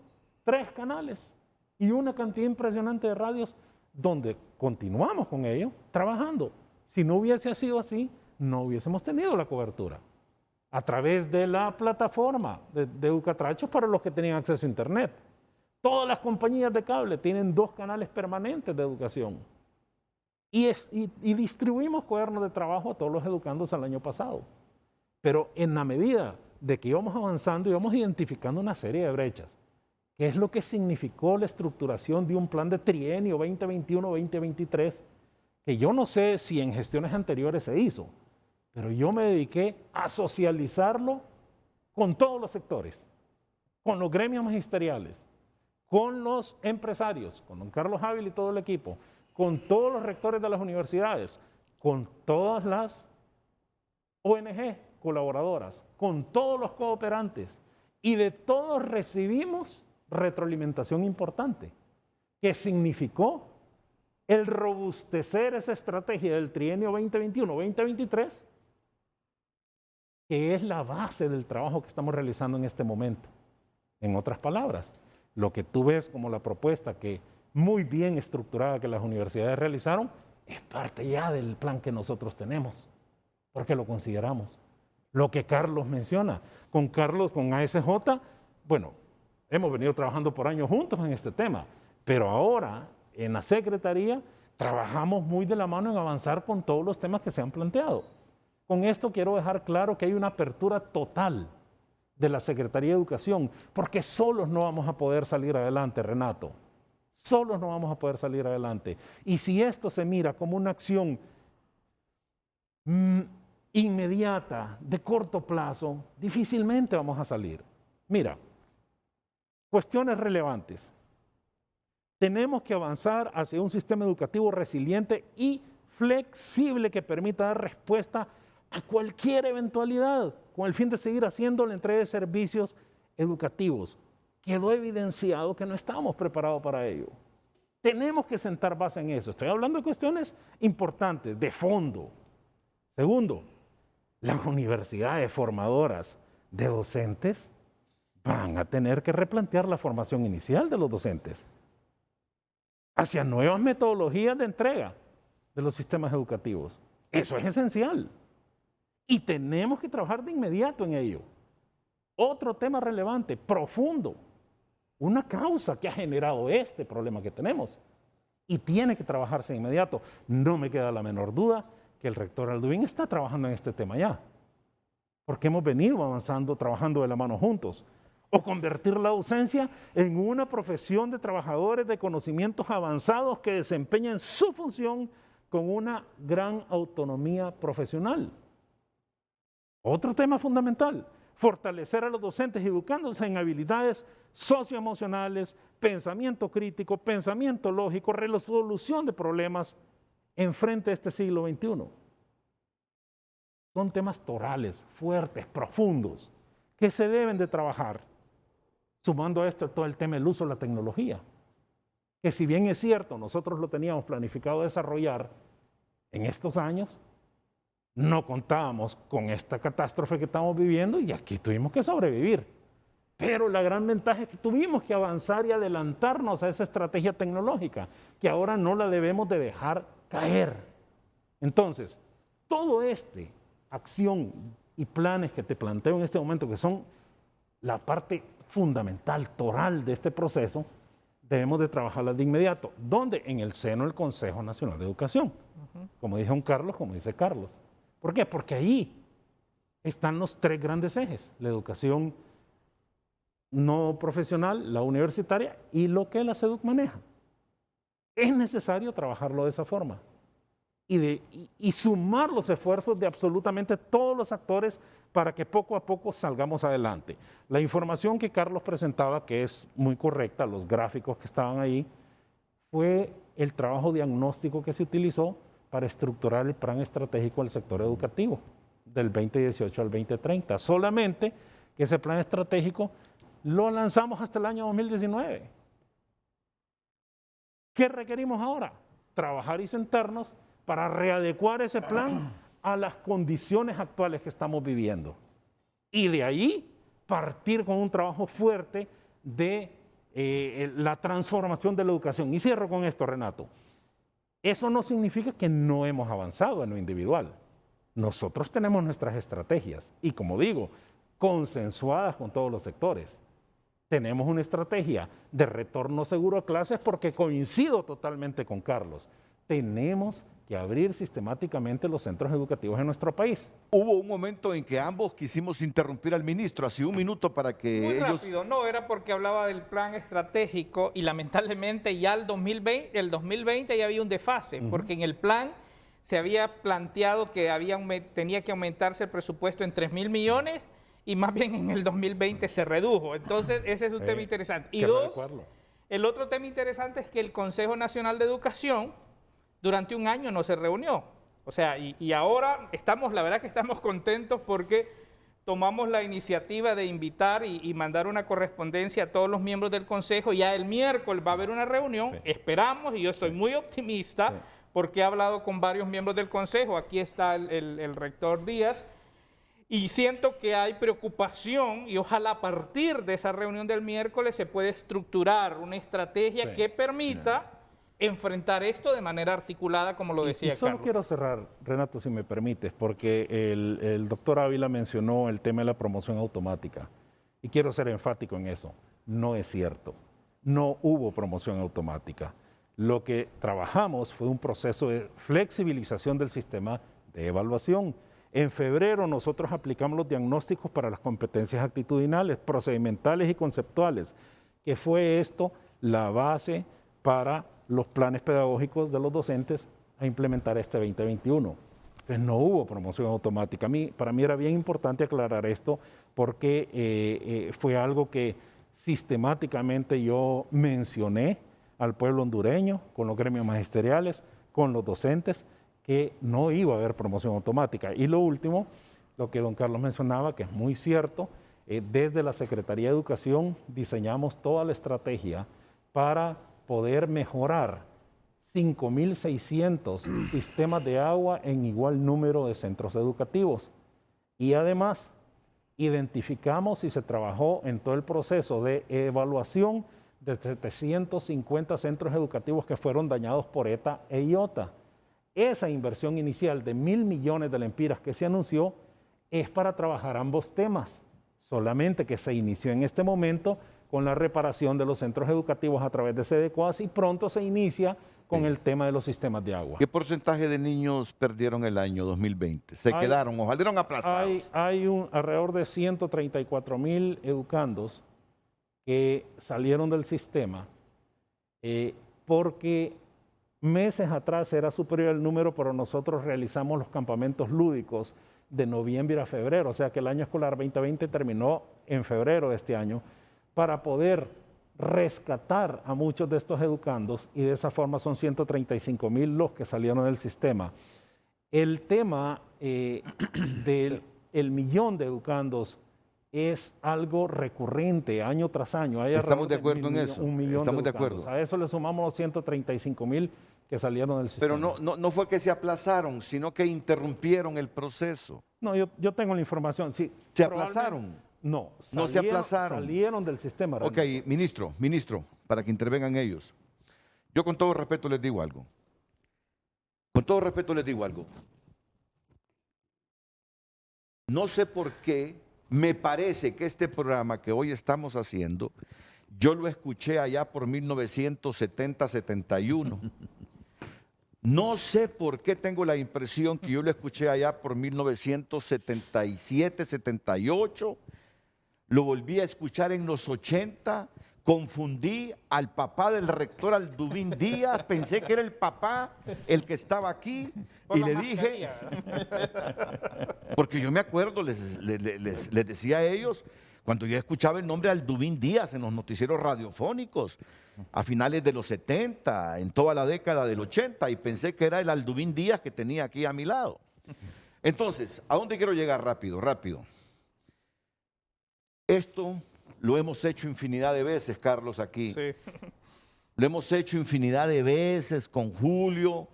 3 canales y una cantidad impresionante de radios donde continuamos con ello trabajando. Si no hubiese sido así, no hubiésemos tenido la cobertura. A través de la plataforma de Educatrachos para los que tenían acceso a Internet. Todas las compañías de cable tienen 2 canales permanentes de educación. Y distribuimos cuadernos de trabajo a todos los educandos el año pasado. Pero en la medida de que íbamos avanzando, íbamos identificando una serie de brechas. ¿Qué es lo que significó la estructuración de un plan de trienio 2021-2023? Que yo no sé si en gestiones anteriores se hizo, pero yo me dediqué a socializarlo con todos los sectores, con los gremios magisteriales, con los empresarios, con don Carlos Ávila y todo el equipo, con todos los rectores de las universidades, con todas las ONG colaboradoras, con todos los cooperantes, y de todos recibimos retroalimentación importante, que significó el robustecer esa estrategia del trienio 2021-2023, que es la base del trabajo que estamos realizando en este momento. En otras palabras, lo que tú ves como la propuesta que muy bien estructurada que las universidades realizaron, es parte ya del plan que nosotros tenemos, porque lo consideramos. Lo que Carlos menciona, con Carlos, con ASJ, bueno, hemos venido trabajando por años juntos en este tema, pero ahora en la Secretaría trabajamos muy de la mano en avanzar con todos los temas que se han planteado. Con esto quiero dejar claro que hay una apertura total de la Secretaría de Educación, porque solos no vamos a poder salir adelante, Renato. Solos no vamos a poder salir adelante. Y si esto se mira como una acción inmediata, de corto plazo, difícilmente vamos a salir. Mira, cuestiones relevantes. Tenemos que avanzar hacia un sistema educativo resiliente y flexible que permita dar respuesta a cualquier eventualidad, con el fin de seguir haciendo la entrega de servicios educativos. Quedó evidenciado que no estamos preparados para ello. Tenemos que sentar base en eso. Estoy hablando de cuestiones importantes, de fondo. Segundo, las universidades formadoras de docentes van a tener que replantear la formación inicial de los docentes hacia nuevas metodologías de entrega de los sistemas educativos. Eso es esencial. Y tenemos que trabajar de inmediato en ello. Otro tema relevante, profundo, una causa que ha generado este problema que tenemos y tiene que trabajarse de inmediato. No me queda la menor duda que el rector Alduin está trabajando en este tema ya, porque hemos venido avanzando, trabajando de la mano juntos. O convertir la docencia en una profesión de trabajadores de conocimientos avanzados que desempeñan su función con una gran autonomía profesional. Otro tema fundamental, fortalecer a los docentes educándose en habilidades socioemocionales, pensamiento crítico, pensamiento lógico, resolución de problemas en frente a este siglo XXI. Son temas torales, fuertes, profundos, que se deben de trabajar. Sumando a esto todo el tema del uso de la tecnología, que si bien es cierto, nosotros lo teníamos planificado desarrollar en estos años, no contábamos con esta catástrofe que estamos viviendo y aquí tuvimos que sobrevivir. Pero la gran ventaja es que tuvimos que avanzar y adelantarnos a esa estrategia tecnológica, que ahora no la debemos de dejar caer. Entonces, todo este acción y planes que te planteo en este momento, que son la parte fundamental, toral de este proceso, debemos de trabajarlas de inmediato. ¿Dónde? En el seno del Consejo Nacional de Educación. Como dice don Carlos, como dice Carlos. ¿Por qué? Porque ahí están los tres grandes ejes: la educación no profesional, la universitaria y lo que la SEDUC maneja. Es necesario trabajarlo de esa forma y sumar los esfuerzos de absolutamente todos los actores para que poco a poco salgamos adelante. La información que Carlos presentaba, que es muy correcta, los gráficos que estaban ahí, fue el trabajo diagnóstico que se utilizó para estructurar el plan estratégico del sector educativo del 2018 al 2030. Solamente que ese plan estratégico lo lanzamos hasta el año 2019. ¿Qué requerimos ahora? Trabajar y sentarnos para readecuar ese plan a las condiciones actuales que estamos viviendo. Y de ahí partir con un trabajo fuerte de la transformación de la educación. Y cierro con esto, Renato. Eso no significa que no hemos avanzado en lo individual. Nosotros tenemos nuestras estrategias y, como digo, consensuadas con todos los sectores. Tenemos una estrategia de retorno seguro a clases porque coincido totalmente con Carlos. Tenemos que abrir sistemáticamente los centros educativos en nuestro país.
Hubo un momento en que ambos quisimos interrumpir al ministro, así un minuto para que
Muy
ellos...
rápido, no, era porque hablaba del plan estratégico y lamentablemente ya el 2020 ya había un desfase, porque en el plan se había planteado que tenía que aumentarse el presupuesto en 3.000 millones y más bien en el 2020 se redujo. Entonces ese es un tema interesante. Y dos, el otro tema interesante es que el Consejo Nacional de Educación durante un año no se reunió. O sea, y ahora la verdad que estamos contentos porque tomamos la iniciativa de invitar y mandar una correspondencia a todos los miembros del Consejo. Ya el miércoles va a haber una reunión, esperamos, y yo estoy muy optimista porque he hablado con varios miembros del Consejo. Aquí está el rector Díaz. Y siento que hay preocupación y ojalá a partir de esa reunión del miércoles se pueda estructurar una estrategia que permita enfrentar esto de manera articulada, como lo decía
Carlos. Solo quiero cerrar, Renato, si me permites, porque el doctor Ávila mencionó el tema de la promoción automática y quiero ser enfático en eso. No es cierto, no hubo promoción automática. Lo que trabajamos fue un proceso de flexibilización del sistema de evaluación. En febrero nosotros aplicamos los diagnósticos para las competencias actitudinales, procedimentales y conceptuales, que fue esto la base para los planes pedagógicos de los docentes a implementar este 2021. Entonces no hubo promoción automática. Para mí era bien importante aclarar esto porque fue algo que sistemáticamente yo mencioné al pueblo hondureño, con los gremios magisteriales, con los docentes, que no iba a haber promoción automática. Y lo último, lo que don Carlos mencionaba, que es muy cierto, desde la Secretaría de Educación diseñamos toda la estrategia para poder mejorar 5.600 sistemas de agua en igual número de centros educativos. Y además, identificamos y se trabajó en todo el proceso de evaluación de 750 centros educativos que fueron dañados por ETA e IOTA. Esa inversión inicial de 1.000 millones de lempiras que se anunció es para trabajar ambos temas, solamente que se inició en este momento con la reparación de los centros educativos a través de SEDECOAS y pronto se inicia con el tema de los sistemas de agua.
¿Qué porcentaje de niños perdieron el año 2020? ¿Se quedaron o salieron aplazados?
Hay alrededor de 134.000 educandos que salieron del sistema porque meses atrás era superior el número, pero nosotros realizamos los campamentos lúdicos de noviembre a febrero, o sea que el año escolar 2020 terminó en febrero de este año, para poder rescatar a muchos de estos educandos y de esa forma son 135.000 los que salieron del sistema. El tema del millón de educandos es algo recurrente año tras año.
Estamos de acuerdo en eso. Estamos de acuerdo.
A eso le sumamos los 135.000 que salieron del sistema.
Pero no fue que se aplazaron, sino que interrumpieron el proceso.
No, yo tengo la información. Sí,
¿Se aplazaron?
No,
se aplazaron.
Salieron del sistema.
Ok, ministro, para que intervengan ellos. Yo con todo respeto les digo algo. Con todo respeto les digo algo. No sé por qué, me parece que este programa que hoy estamos haciendo, yo lo escuché allá por 1970-71. No sé por qué tengo la impresión que yo lo escuché allá por 1977-78. Lo volví a escuchar en los 80, confundí al papá del rector Aldubín Díaz, pensé que era el papá el que estaba aquí y le dije, porque yo me acuerdo, les decía a ellos, cuando yo escuchaba el nombre de Aldubín Díaz en los noticieros radiofónicos, a finales de los 70, en toda la década del 80, y pensé que era el Aldubín Díaz que tenía aquí a mi lado. Entonces, ¿a dónde quiero llegar? Rápido. Esto lo hemos hecho infinidad de veces, Carlos, aquí. Sí. Lo hemos hecho infinidad de veces con Julio,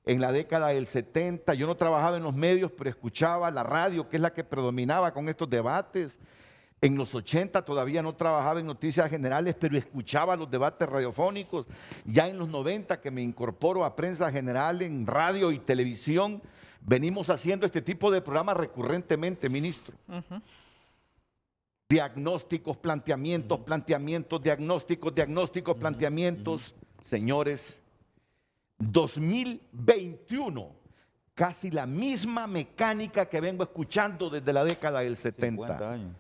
en la década del 70. Yo no trabajaba en los medios, pero escuchaba la radio, que es la que predominaba con estos debates. En los 80 todavía no trabajaba en noticias generales, pero escuchaba los debates radiofónicos. Ya en los 90, que me incorporo a Prensa General en radio y televisión, venimos haciendo este tipo de programas recurrentemente, ministro. Diagnósticos, planteamientos, diagnósticos, planteamientos. Señores, 2021, casi la misma mecánica que vengo escuchando desde la década del 70.
50 años.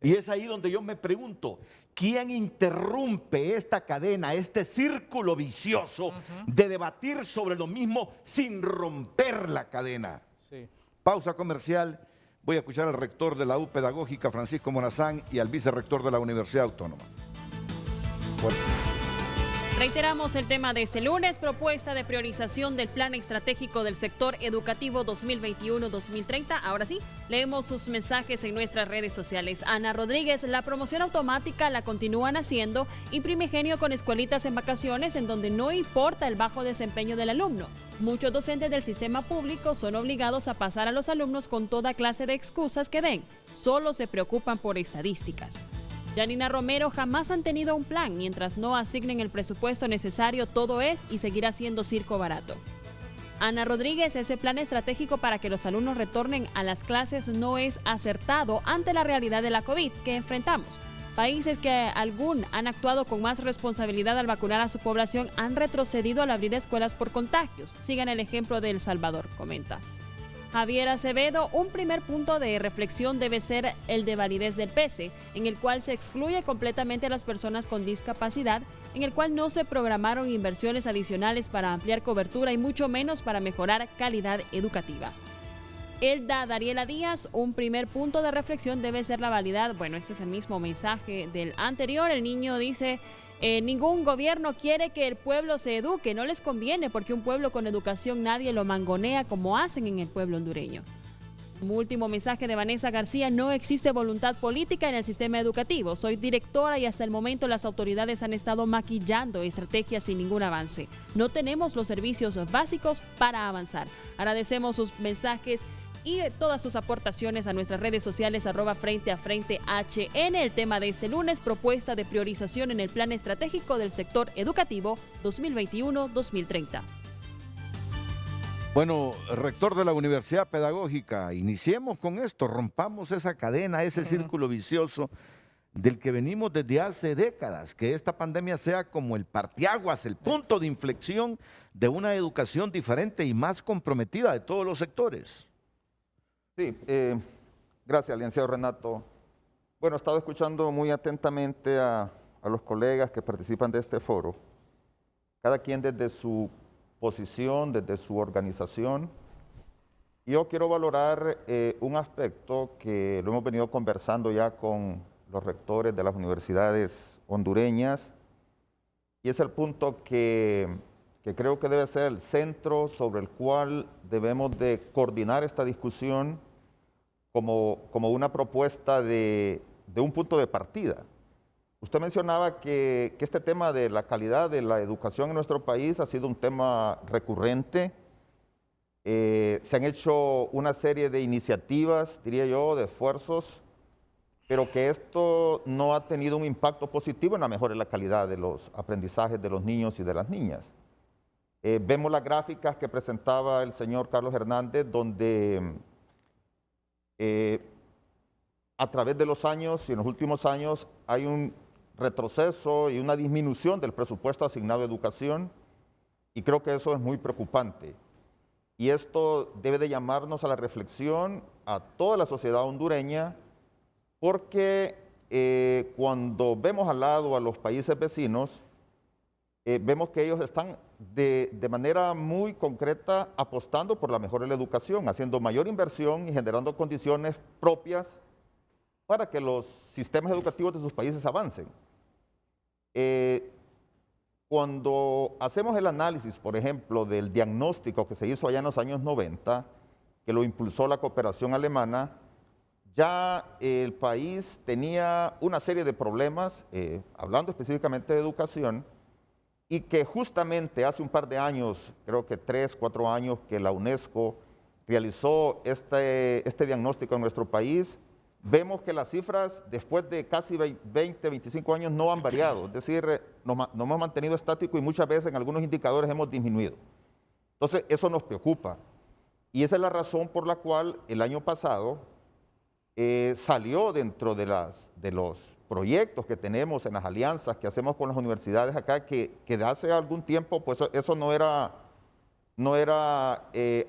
Y es ahí donde yo me pregunto, ¿quién interrumpe esta cadena, este círculo vicioso de debatir sobre lo mismo sin romper la cadena? Sí. Pausa comercial. Voy a escuchar al rector de la U Pedagógica, Francisco Morazán, y al vicerrector de la Universidad Autónoma. Bueno.
Reiteramos el tema de este lunes, propuesta de priorización del Plan Estratégico del Sector Educativo 2021-2030. Ahora sí, leemos sus mensajes en nuestras redes sociales. Ana Rodríguez, la promoción automática la continúan haciendo y primigenio con escuelitas en vacaciones en donde no importa el bajo desempeño del alumno. Muchos docentes del sistema público son obligados a pasar a los alumnos con toda clase de excusas que den. Solo se preocupan por estadísticas. Yanina Romero, jamás han tenido un plan. Mientras no asignen el presupuesto necesario, todo es y seguirá siendo circo barato. Ana Rodríguez, ese plan estratégico para que los alumnos retornen a las clases no es acertado ante la realidad de la COVID que enfrentamos. Países que aún han actuado con más responsabilidad al vacunar a su población han retrocedido al abrir escuelas por contagios. Sigan el ejemplo de El Salvador, comenta. Javier Acevedo, un primer punto de reflexión debe ser el de validez del PESE, en el cual se excluye completamente a las personas con discapacidad, en el cual no se programaron inversiones adicionales para ampliar cobertura y mucho menos para mejorar calidad educativa. Elda Dariela Díaz, un primer punto de reflexión debe ser la validad. Bueno, este es el mismo mensaje del anterior. El niño dice, ningún gobierno quiere que el pueblo se eduque, no les conviene porque un pueblo con educación nadie lo mangonea como hacen en el pueblo hondureño. Como último mensaje de Vanessa García, no existe voluntad política en el sistema educativo. Soy directora y hasta el momento las autoridades han estado maquillando estrategias sin ningún avance. No tenemos los servicios básicos para avanzar. Agradecemos sus mensajes y todas sus aportaciones a nuestras redes sociales @Frente a Frente HN. El tema de este lunes, propuesta de priorización en el plan estratégico del sector educativo 2021-2030.
Bueno, rector de la Universidad Pedagógica, iniciemos con esto, rompamos esa cadena, ese círculo vicioso del que venimos desde hace décadas, que esta pandemia sea como el parteaguas, el punto de inflexión de una educación diferente y más comprometida de todos los sectores.
Sí, gracias, licenciado Renato. Bueno, he estado escuchando muy atentamente a los colegas que participan de este foro, cada quien desde su posición, desde su organización. Yo quiero valorar un aspecto que lo hemos venido conversando ya con los rectores de las universidades hondureñas, y es el punto que creo que debe ser el centro sobre el cual debemos de coordinar esta discusión como una propuesta de un punto de partida. Usted mencionaba que este tema de la calidad de la educación en nuestro país ha sido un tema recurrente. Se han hecho una serie de iniciativas, diría yo, de esfuerzos, pero que esto no ha tenido un impacto positivo en la mejora de la calidad de los aprendizajes de los niños y de las niñas. Vemos las gráficas que presentaba el señor Carlos Hernández, donde a través de los años y en los últimos años hay un retroceso y una disminución del presupuesto asignado a educación, y creo que eso es muy preocupante. Y esto debe de llamarnos a la reflexión a toda la sociedad hondureña, porque cuando vemos al lado a los países vecinos, vemos que ellos están de manera muy concreta apostando por la mejora de la educación, haciendo mayor inversión y generando condiciones propias para que los sistemas educativos de sus países avancen. Cuando hacemos el análisis, por ejemplo, del diagnóstico que se hizo allá en los años 90, que lo impulsó la cooperación alemana, ya el país tenía una serie de problemas, hablando específicamente de educación, y que justamente hace un par de años, creo que 3, 4 años, que la UNESCO realizó este diagnóstico en nuestro país, vemos que las cifras después de casi 20, 25 años no han variado, es decir, nos hemos mantenido estáticos y muchas veces en algunos indicadores hemos disminuido. Entonces, eso nos preocupa. Y esa es la razón por la cual el año pasado salió dentro de los proyectos que tenemos en las alianzas que hacemos con las universidades acá, que de hace algún tiempo, pues eso no era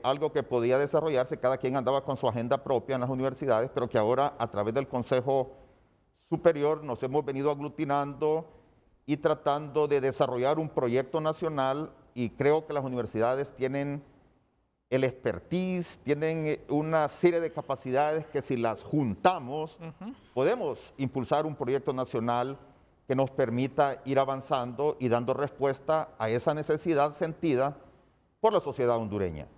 algo que podía desarrollarse, cada quien andaba con su agenda propia en las universidades, pero que ahora a través del Consejo Superior nos hemos venido aglutinando y tratando de desarrollar un proyecto nacional, y creo que las universidades tienen el expertise, tienen una serie de capacidades que si las juntamos, podemos impulsar un proyecto nacional que nos permita ir avanzando y dando respuesta a esa necesidad sentida por la sociedad hondureña.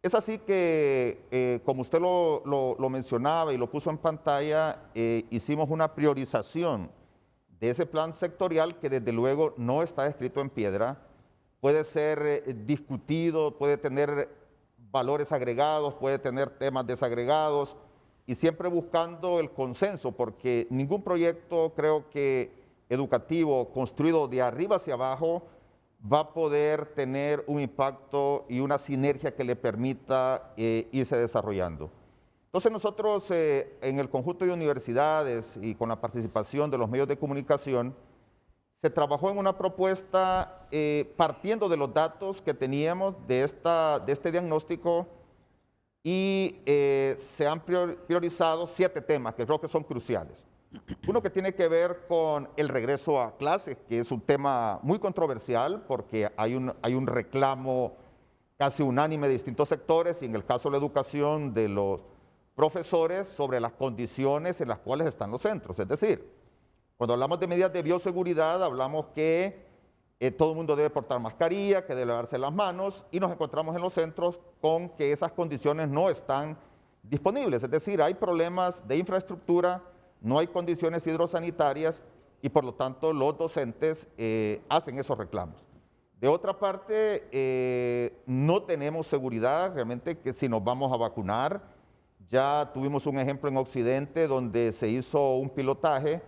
Es así que, como usted lo mencionaba y lo puso en pantalla, hicimos una priorización de ese plan sectorial que desde luego no está escrito en piedra, puede ser discutido, puede tener valores agregados, puede tener temas desagregados, y siempre buscando el consenso, porque ningún proyecto, creo que educativo construido de arriba hacia abajo va a poder tener un impacto y una sinergia que le permita irse desarrollando. Entonces nosotros en el conjunto de universidades y con la participación de los medios de comunicación, se trabajó en una propuesta partiendo de los datos que teníamos de este diagnóstico, y se han priorizado 7 temas que creo que son cruciales. Uno que tiene que ver con el regreso a clases, que es un tema muy controversial porque hay un reclamo casi unánime de distintos sectores y en el caso de la educación de los profesores sobre las condiciones en las cuales están los centros. Es decir, cuando hablamos de medidas de bioseguridad, hablamos que todo el mundo debe portar mascarilla, que debe lavarse las manos y nos encontramos en los centros con que esas condiciones no están disponibles. Es decir, hay problemas de infraestructura, no hay condiciones hidrosanitarias y por lo tanto los docentes hacen esos reclamos. De otra parte, no tenemos seguridad realmente que si nos vamos a vacunar. Ya tuvimos un ejemplo en Occidente donde se hizo un pilotaje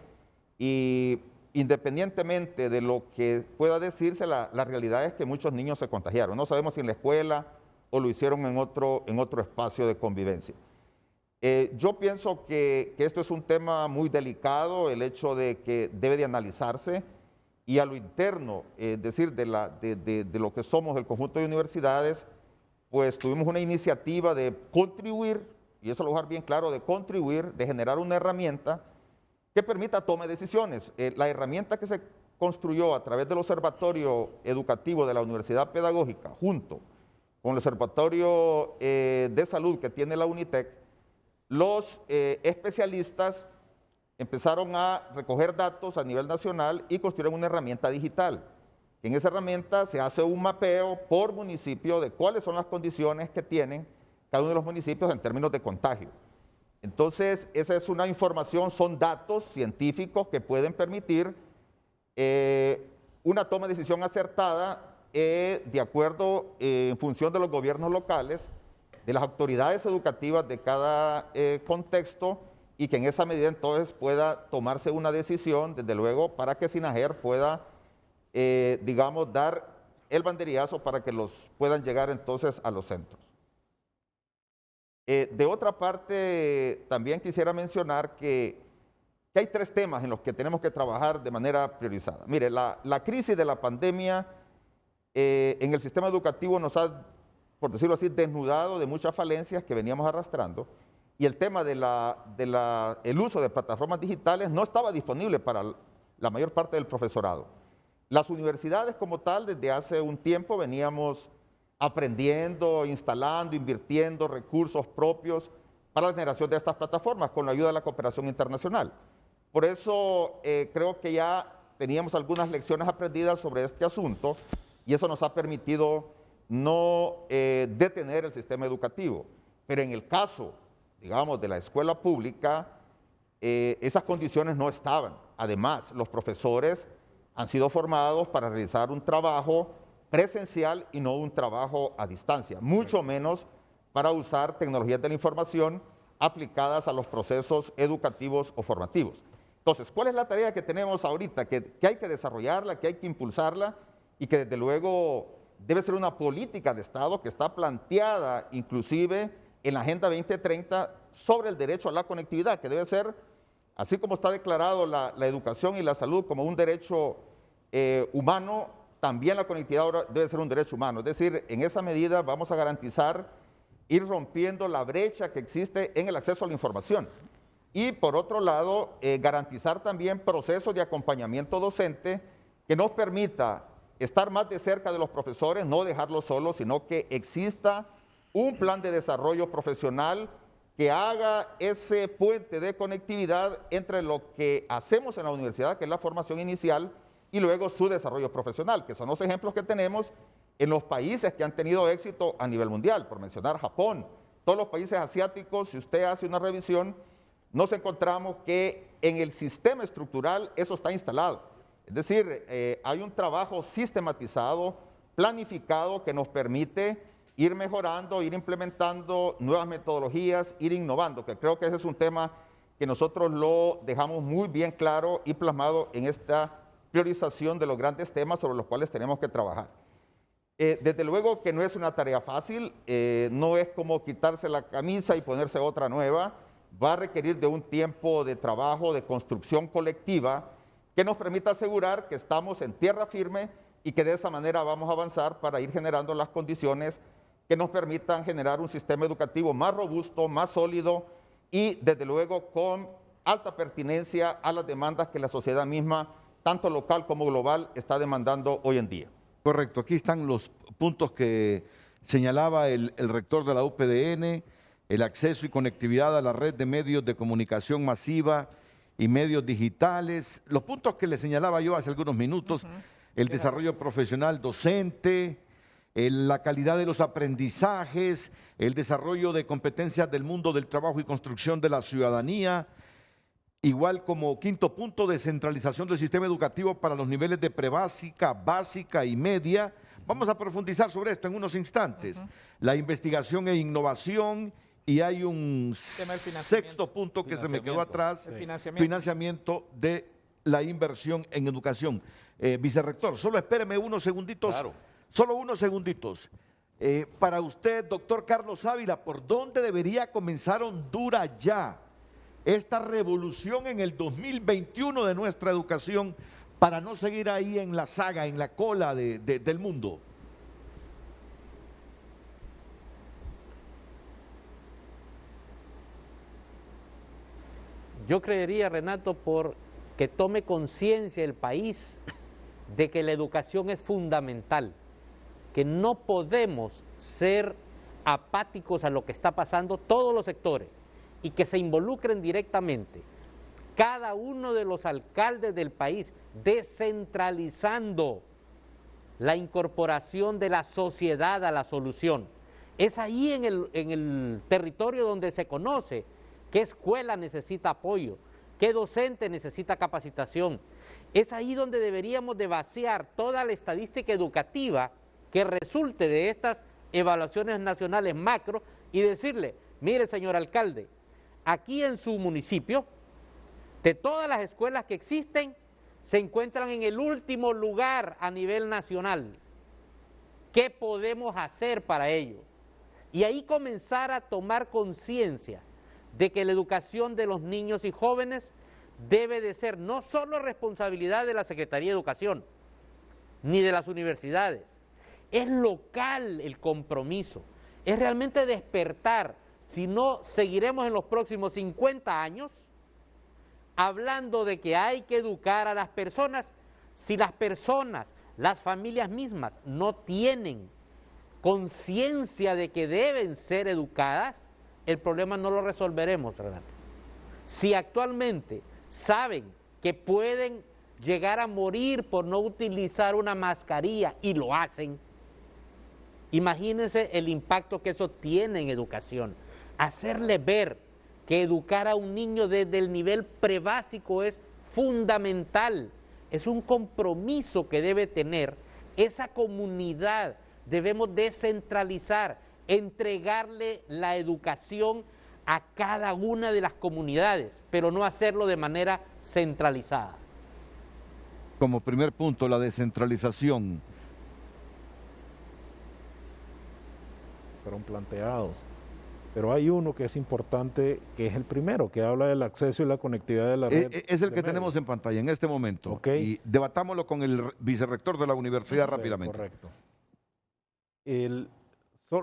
y independientemente de lo que pueda decirse, la realidad es que muchos niños se contagiaron. No sabemos si en la escuela o lo hicieron en otro espacio de convivencia. Yo pienso que esto es un tema muy delicado, el hecho de que debe de analizarse y a lo interno, es decir, de lo que somos el conjunto de universidades, pues tuvimos una iniciativa de contribuir, y eso lo voy a dejar bien claro, de contribuir, de generar una herramienta que permita tome decisiones. La herramienta que se construyó a través del Observatorio Educativo de la Universidad Pedagógica, junto con el Observatorio de Salud que tiene la UNITEC, los especialistas empezaron a recoger datos a nivel nacional y construyeron una herramienta digital. En esa herramienta se hace un mapeo por municipio de cuáles son las condiciones que tienen cada uno de los municipios en términos de contagio. Entonces, esa es una información, son datos científicos que pueden permitir una toma de decisión acertada de acuerdo en función de los gobiernos locales, de las autoridades educativas de cada contexto y que en esa medida entonces pueda tomarse una decisión, desde luego, para que SINAJER pueda, digamos, dar el banderillazo para que los puedan llegar entonces a los centros. De otra parte, también quisiera mencionar que hay tres temas en los que tenemos que trabajar de manera priorizada. Mire, la crisis de la pandemia en el sistema educativo nos ha, por decirlo así, desnudado de muchas falencias que veníamos arrastrando y el tema del uso de plataformas digitales no estaba disponible para la mayor parte del profesorado. Las universidades como tal, desde hace un tiempo veníamos aprendiendo, instalando, invirtiendo recursos propios para la generación de estas plataformas con la ayuda de la cooperación internacional. Por eso creo que ya teníamos algunas lecciones aprendidas sobre este asunto y eso nos ha permitido no detener el sistema educativo. Pero en el caso, digamos, de la escuela pública, esas condiciones no estaban. Además, los profesores han sido formados para realizar un trabajo presencial y no un trabajo a distancia, mucho menos para usar tecnologías de la información aplicadas a los procesos educativos o formativos. Entonces, ¿cuál es la tarea que tenemos ahorita? Que hay que desarrollarla, que hay que impulsarla y que desde luego debe ser una política de Estado que está planteada inclusive en la Agenda 2030 sobre el derecho a la conectividad, que debe ser, así como está declarado la educación y la salud como un derecho humano, también la conectividad ahora debe ser un derecho humano. Es decir, en esa medida vamos a garantizar ir rompiendo la brecha que existe en el acceso a la información. Y por otro lado, garantizar también procesos de acompañamiento docente que nos permita estar más de cerca de los profesores, no dejarlos solos, sino que exista un plan de desarrollo profesional que haga ese puente de conectividad entre lo que hacemos en la universidad, que es la formación inicial, y luego su desarrollo profesional, que son los ejemplos que tenemos en los países que han tenido éxito a nivel mundial, por mencionar Japón. Todos los países asiáticos, si usted hace una revisión, nos encontramos que en el sistema estructural eso está instalado. Es decir, hay un trabajo sistematizado, planificado, que nos permite ir mejorando, ir implementando nuevas metodologías, ir innovando, que creo que ese es un tema que nosotros lo dejamos muy bien claro y plasmado en esta priorización de los grandes temas sobre los cuales tenemos que trabajar. Desde luego que no es una tarea fácil, no es como quitarse la camisa y ponerse otra nueva, va a requerir de un tiempo de trabajo, de construcción colectiva, que nos permita asegurar que estamos en tierra firme y que de esa manera vamos a avanzar para ir generando las condiciones que nos permitan generar un sistema educativo más robusto, más sólido y desde luego con alta pertinencia a las demandas que la sociedad misma, tanto local como global, está demandando hoy en día.
Correcto, aquí están los puntos que señalaba el rector de la UPDN, el acceso y conectividad a la red de medios de comunicación masiva y medios digitales, los puntos que le señalaba yo hace algunos minutos, el desarrollo profesional docente, la calidad de los aprendizajes, el desarrollo de competencias del mundo del trabajo y construcción de la ciudadanía, igual como quinto punto, descentralización del sistema educativo para los niveles de prebásica, básica y media. Vamos a profundizar sobre esto en unos instantes. La investigación e innovación, y hay un sexto punto que se me quedó atrás, financiamiento de la inversión en educación. Vicerrector, solo espéreme unos segunditos.
Claro.
Solo unos segunditos. Para usted, doctor Carlos Ávila, ¿por dónde debería comenzar Honduras ya esta revolución en el 2021 de nuestra educación para no seguir ahí en la saga, en la cola del mundo?
Yo creería, Renato, por que tome conciencia el país de que la educación es fundamental, que no podemos ser apáticos a lo que está pasando todos los sectores y que se involucren directamente cada uno de los alcaldes del país, descentralizando la incorporación de la sociedad a la solución. Es ahí en el territorio donde se conoce qué escuela necesita apoyo, qué docente necesita capacitación. Es ahí donde deberíamos de vaciar toda la estadística educativa que resulte de estas evaluaciones nacionales macro y decirle, mire señor alcalde, aquí en su municipio, de todas las escuelas que existen, se encuentran en el último lugar a nivel nacional. ¿Qué podemos hacer para ello? Y ahí comenzar a tomar conciencia de que la educación de los niños y jóvenes debe de ser no solo responsabilidad de la Secretaría de Educación, ni de las universidades, es local el compromiso, es realmente despertar, si no seguiremos en los próximos 50 años hablando de que hay que educar a las personas, si las personas, las familias mismas no tienen conciencia de que deben ser educadas, el problema no lo resolveremos, Renato. Si actualmente saben que pueden llegar a morir por no utilizar una mascarilla y lo hacen, imagínense el impacto que eso tiene en educación. Hacerle ver que educar a un niño desde el nivel prebásico es fundamental, es un compromiso que debe tener esa comunidad. Debemos descentralizar, entregarle la educación a cada una de las comunidades, pero no hacerlo de manera centralizada.
Como primer punto, la descentralización.
Fueron planteados. Pero hay uno que es importante, que es el primero, que habla del acceso y la conectividad de la red.
Es el que tenemos en pantalla en este momento.
Okay.
Y debatámoslo con el vicerrector de la universidad rápidamente.
Correcto.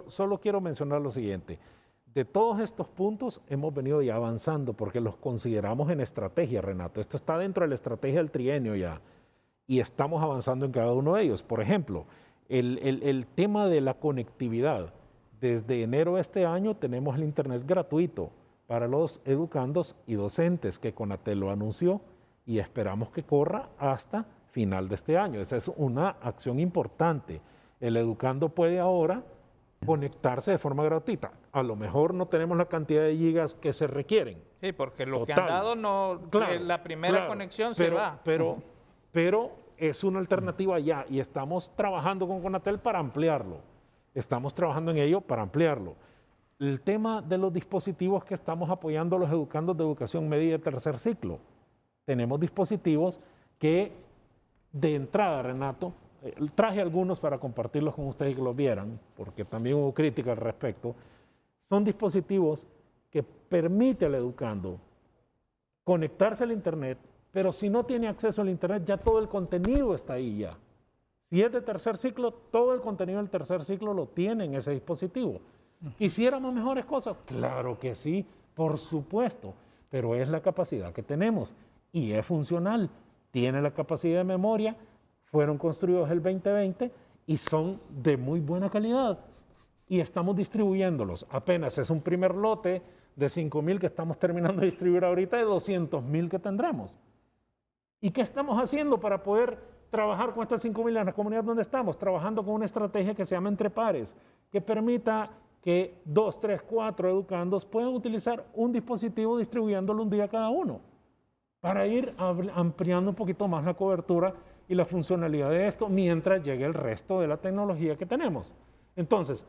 Solo quiero mencionar lo siguiente. De todos estos puntos hemos venido ya avanzando porque los consideramos en estrategia, Renato. Esto está dentro de la estrategia del trienio ya. Y estamos avanzando en cada uno de ellos. Por ejemplo, el tema de la conectividad. Desde enero de este año tenemos el internet gratuito para los educandos y docentes, que Conatel lo anunció y esperamos que corra hasta final de este año. Esa es una acción importante. El educando puede ahora conectarse de forma gratuita. A lo mejor no tenemos la cantidad de gigas que se requieren.
Sí, porque lo
Total.
que han dado no,
Claro,
la primera conexión se va.
Pero es una alternativa ya y estamos trabajando con Conatel para ampliarlo. Estamos trabajando en ello para ampliarlo. El tema de los dispositivos que estamos apoyando a los educandos de educación media y de tercer ciclo. Tenemos dispositivos que de entrada, Renato, traje algunos para compartirlos con ustedes y que los vieran, porque también hubo crítica al respecto. Son dispositivos que permiten al educando conectarse al internet, pero si no tiene acceso al internet, ya todo el contenido está ahí ya. Si es de tercer ciclo, todo el contenido del tercer ciclo lo tiene en ese dispositivo. ¿Quisiéramos mejores cosas? Claro que sí, por supuesto, pero es la capacidad que tenemos y es funcional. Tiene la capacidad de memoria, fueron construidos el 2020 y son de muy buena calidad. y estamos distribuyéndolos. Apenas es un primer lote de 5.000 que estamos terminando de distribuir ahorita, de 200.000 que tendremos. ¿Y qué estamos haciendo para poder trabajar con estas 5.000 en la comunidad donde estamos? Trabajando con una estrategia que se llama Entre Pares, que permita que 2, 3, 4 educandos puedan utilizar un dispositivo distribuyéndolo un día cada uno, para ir ampliando un poquito más la cobertura y la funcionalidad de esto mientras llegue el resto de la tecnología que tenemos. Entonces,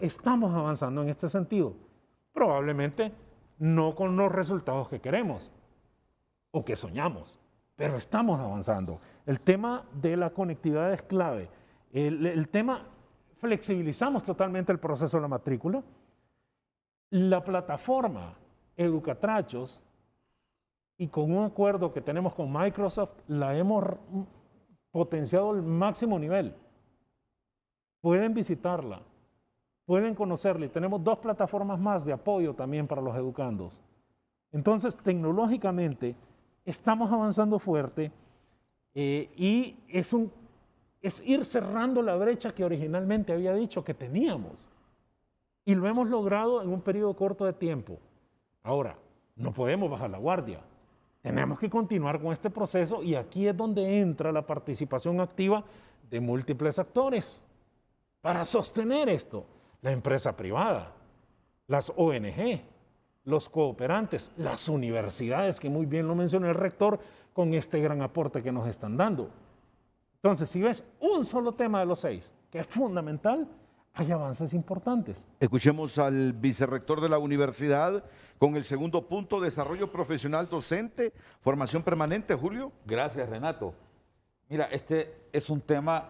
estamos avanzando en este sentido. Probablemente no con los resultados que queremos o que soñamos, pero estamos avanzando. El tema de la conectividad es clave. El tema, flexibilizamos totalmente el proceso de la matrícula. La plataforma Educatrachos, y con un acuerdo que tenemos con Microsoft, la hemos potenciado al máximo nivel. Pueden visitarla, pueden conocerla, y tenemos 2 plataformas más de apoyo también para los educandos. Entonces, tecnológicamente, estamos avanzando fuerte y es ir cerrando la brecha que originalmente había dicho que teníamos. Y lo hemos logrado en un periodo corto de tiempo. Ahora, no podemos bajar la guardia. Tenemos que continuar con este proceso, y aquí es donde entra la participación activa de múltiples actores para sostener esto. La empresa privada, las ONG, los cooperantes, las universidades, que muy bien lo mencionó el rector, con este gran aporte que nos están dando. Entonces, si ves un solo tema de los 6, que es fundamental, hay avances importantes.
Escuchemos al vicerrector de la universidad con el segundo punto: desarrollo profesional docente, formación permanente. Julio.
Gracias, Renato. Mira, este es un tema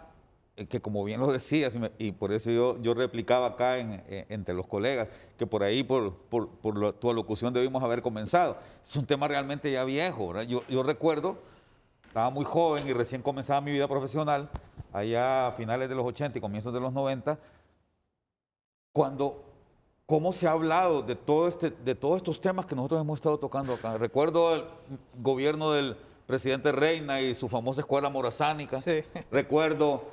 que, como bien lo decías, y por eso yo replicaba acá entre los colegas, que por ahí, por tu alocución debimos haber comenzado. Es un tema realmente ya viejo, ¿verdad? Yo recuerdo, estaba muy joven y recién comenzaba mi vida profesional, allá a finales de los 80 y comienzos de los 90, cómo se ha hablado de todos estos temas que nosotros hemos estado tocando acá. Recuerdo el gobierno del presidente Reina y su famosa escuela morazánica. Sí. Recuerdo,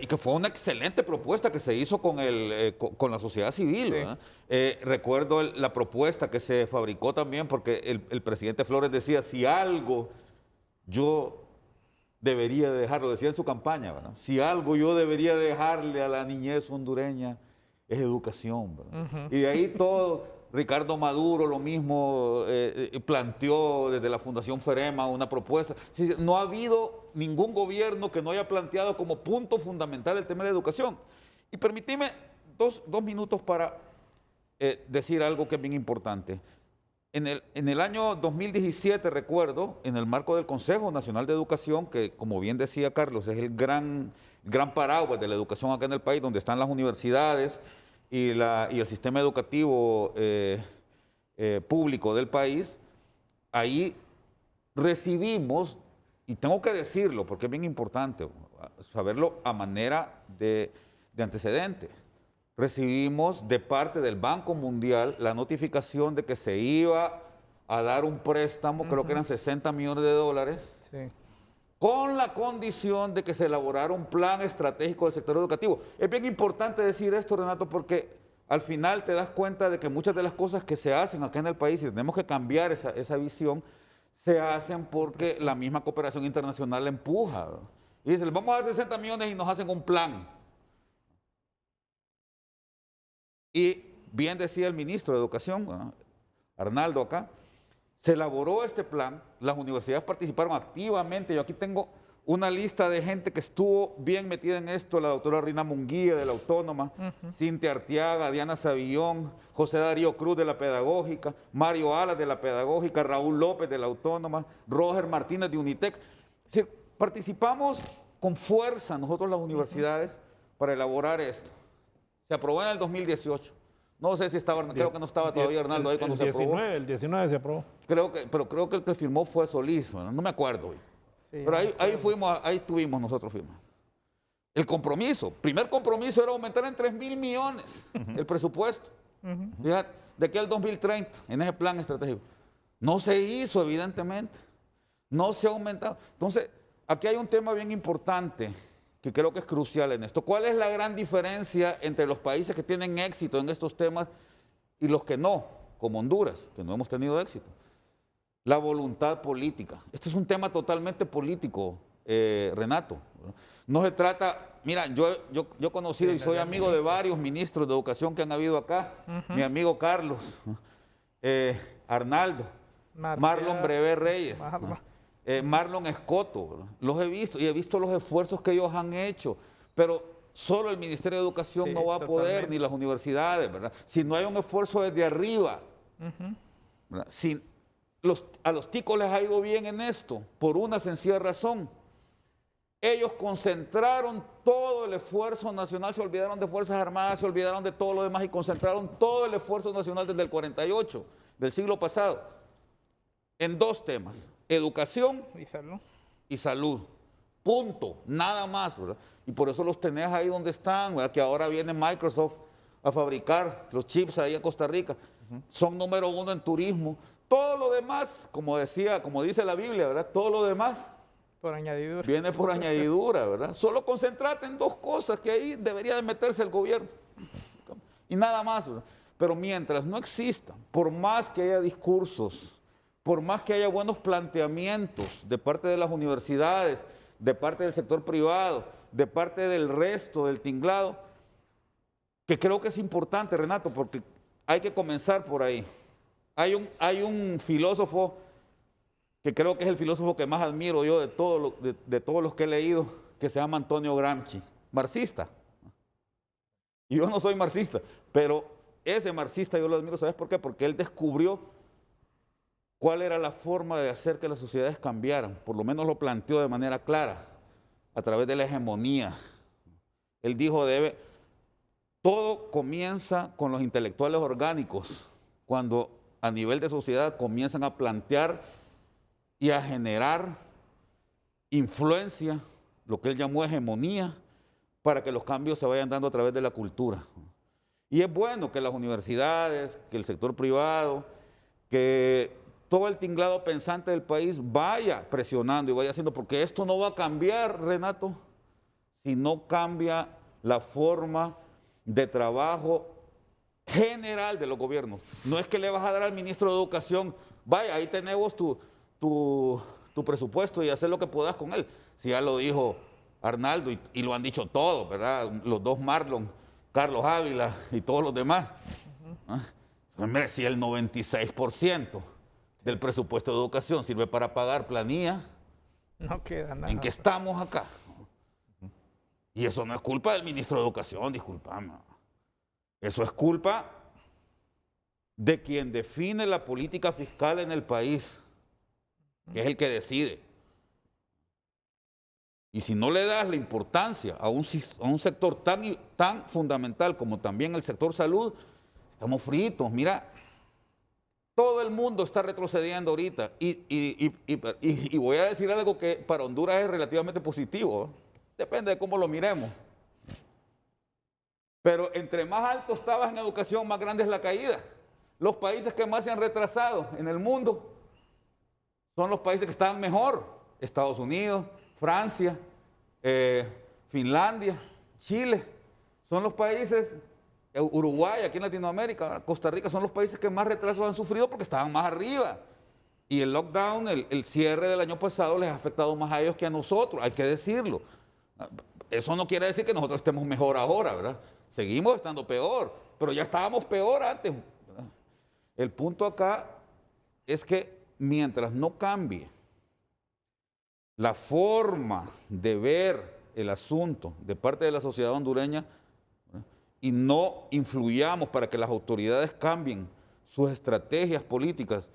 y que fue una excelente propuesta que se hizo con la sociedad civil. Sí. Recuerdo la propuesta que se fabricó también, porque el presidente Flores decía, si algo yo debería dejarlo, decía en su campaña, ¿verdad? Si algo yo debería dejarle a la niñez hondureña, es educación, ¿verdad? Y de ahí todo, Ricardo Maduro lo mismo planteó desde la Fundación Ferema una propuesta. No ha habido ningún gobierno que no haya planteado como punto fundamental el tema de la educación. Y permíteme dos minutos para decir algo que es bien importante. En el año 2017, recuerdo, en el marco del Consejo Nacional de Educación, que como bien decía Carlos, es el gran paraguas de la educación acá en el país, donde están las universidades y el sistema educativo público del país, ahí recibimos, y tengo que decirlo porque es bien importante saberlo a manera de antecedente, recibimos de parte del Banco Mundial la notificación de que se iba a dar un préstamo, creo que eran $60 millones, sí, con la condición de que se elaborara un plan estratégico del sector educativo. Es bien importante decir esto, Renato, porque al final te das cuenta de que muchas de las cosas que se hacen acá en el país, y tenemos que cambiar esa visión, se hacen porque la misma cooperación internacional la empuja. Y dicen, vamos a dar 60 millones y nos hacen un plan. Y bien decía el ministro de Educación, Arnaldo acá, se elaboró este plan, las universidades participaron activamente. Yo aquí tengo una lista de gente que estuvo bien metida en esto: la doctora Rina Munguía de la Autónoma, Cintia Arteaga, Diana Savillón, José Darío Cruz de la Pedagógica, Mario Alas de la Pedagógica, Raúl López de la Autónoma, Roger Martínez de Unitec. Es decir, participamos con fuerza nosotros las universidades para elaborar esto. Se aprobó en el 2018. No sé si estaba, creo que no estaba todavía Arnaldo ahí cuando se aprobó.
El 19 se aprobó.
Pero creo que el que firmó fue Solís, no me acuerdo. Sí, pero ahí estuvimos nosotros firmando. El compromiso, primer compromiso era aumentar en 3.000 millones el presupuesto. Fíjate, de aquí al 2030, en ese plan estratégico. No se hizo, evidentemente. No se ha aumentado. Entonces, aquí hay un tema bien importante que creo que es crucial en esto. ¿Cuál es la gran diferencia entre los países que tienen éxito en estos temas y los que no, como Honduras, que no hemos tenido éxito? La voluntad política. Este es un tema totalmente político, Renato. No se trata, mira, yo he conocido y soy amigo de varios ministros de educación que han habido acá. Mi amigo Carlos, Arnaldo, Marlon Brevé Reyes, Marlon Escoto, ¿verdad? Los he visto y he visto los esfuerzos que ellos han hecho, pero solo el Ministerio de Educación no va a poder, ni las universidades, ¿verdad? Si no hay un esfuerzo desde arriba, ¿verdad? Si a los ticos les ha ido bien en esto, por una sencilla razón. Ellos concentraron todo el esfuerzo nacional, se olvidaron de Fuerzas Armadas, se olvidaron de todo lo demás y concentraron todo el esfuerzo nacional desde el 48, del siglo pasado, en dos temas: educación y salud. Punto, nada más, ¿verdad? Y por eso los tenés ahí donde están, ¿verdad? Que ahora viene Microsoft a fabricar los chips ahí en Costa Rica. Son número 1 en turismo. Todo lo demás, como dice la Biblia, ¿verdad? Todo lo demás
por añadidura.
Viene por añadidura, ¿verdad? Solo concentrate en dos cosas que ahí debería de meterse el gobierno. Y nada más, ¿verdad? Pero mientras no existan, por más que haya discursos, por más que haya buenos planteamientos de parte de las universidades, de parte del sector privado, de parte del resto del tinglado, que creo que es importante, Renato, porque hay que comenzar por ahí. Hay un filósofo que creo que es el filósofo que más admiro yo de todos los que he leído, que se llama Antonio Gramsci, marxista. Y yo no soy marxista, pero ese marxista yo lo admiro, ¿sabes por qué? Porque él descubrió cuál era la forma de hacer que las sociedades cambiaran, por lo menos lo planteó de manera clara, a través de la hegemonía. Él dijo, todo comienza con los intelectuales orgánicos, cuando a nivel de sociedad comienzan a plantear y a generar influencia, lo que él llamó hegemonía, para que los cambios se vayan dando a través de la cultura. Y es bueno que las universidades, que el sector privado, que todo el tinglado pensante del país vaya presionando y vaya haciendo, porque esto no va a cambiar, Renato, si no cambia la forma de trabajo general de los gobiernos. No es que le vas a dar al ministro de Educación, vaya, ahí tenemos tu presupuesto y hacer lo que puedas con él. Si ya lo dijo Arnaldo y lo han dicho todos, ¿verdad? Los dos Marlon, Carlos Ávila y todos los demás. Hombre, si el 96% del presupuesto de educación sirve para pagar planilla,
no queda nada.
¿En qué estamos acá? Y eso no es culpa del ministro de Educación, discúlpame. Eso es culpa de quien define la política fiscal en el país, que es el que decide. Y si no le das la importancia a un sector tan fundamental como también el sector salud, estamos fritos. Mira, todo el mundo está retrocediendo ahorita. Y voy a decir algo que para Honduras es relativamente positivo, ¿eh? Depende de cómo lo miremos. Pero entre más alto estabas en educación, más grande es la caída. Los países que más se han retrasado en el mundo son los países que están mejor. Estados Unidos, Francia, Finlandia, Chile. Son los países, Uruguay, aquí en Latinoamérica, Costa Rica, son los países que más retrasos han sufrido porque estaban más arriba. Y el lockdown, el cierre del año pasado les ha afectado más a ellos que a nosotros, hay que decirlo. Eso no quiere decir que nosotros estemos mejor ahora, ¿verdad? Seguimos estando peor, pero ya estábamos peor antes, ¿verdad? El punto acá es que mientras no cambie la forma de ver el asunto de parte de la sociedad hondureña, ¿verdad?, y no influyamos para que las autoridades cambien sus estrategias políticas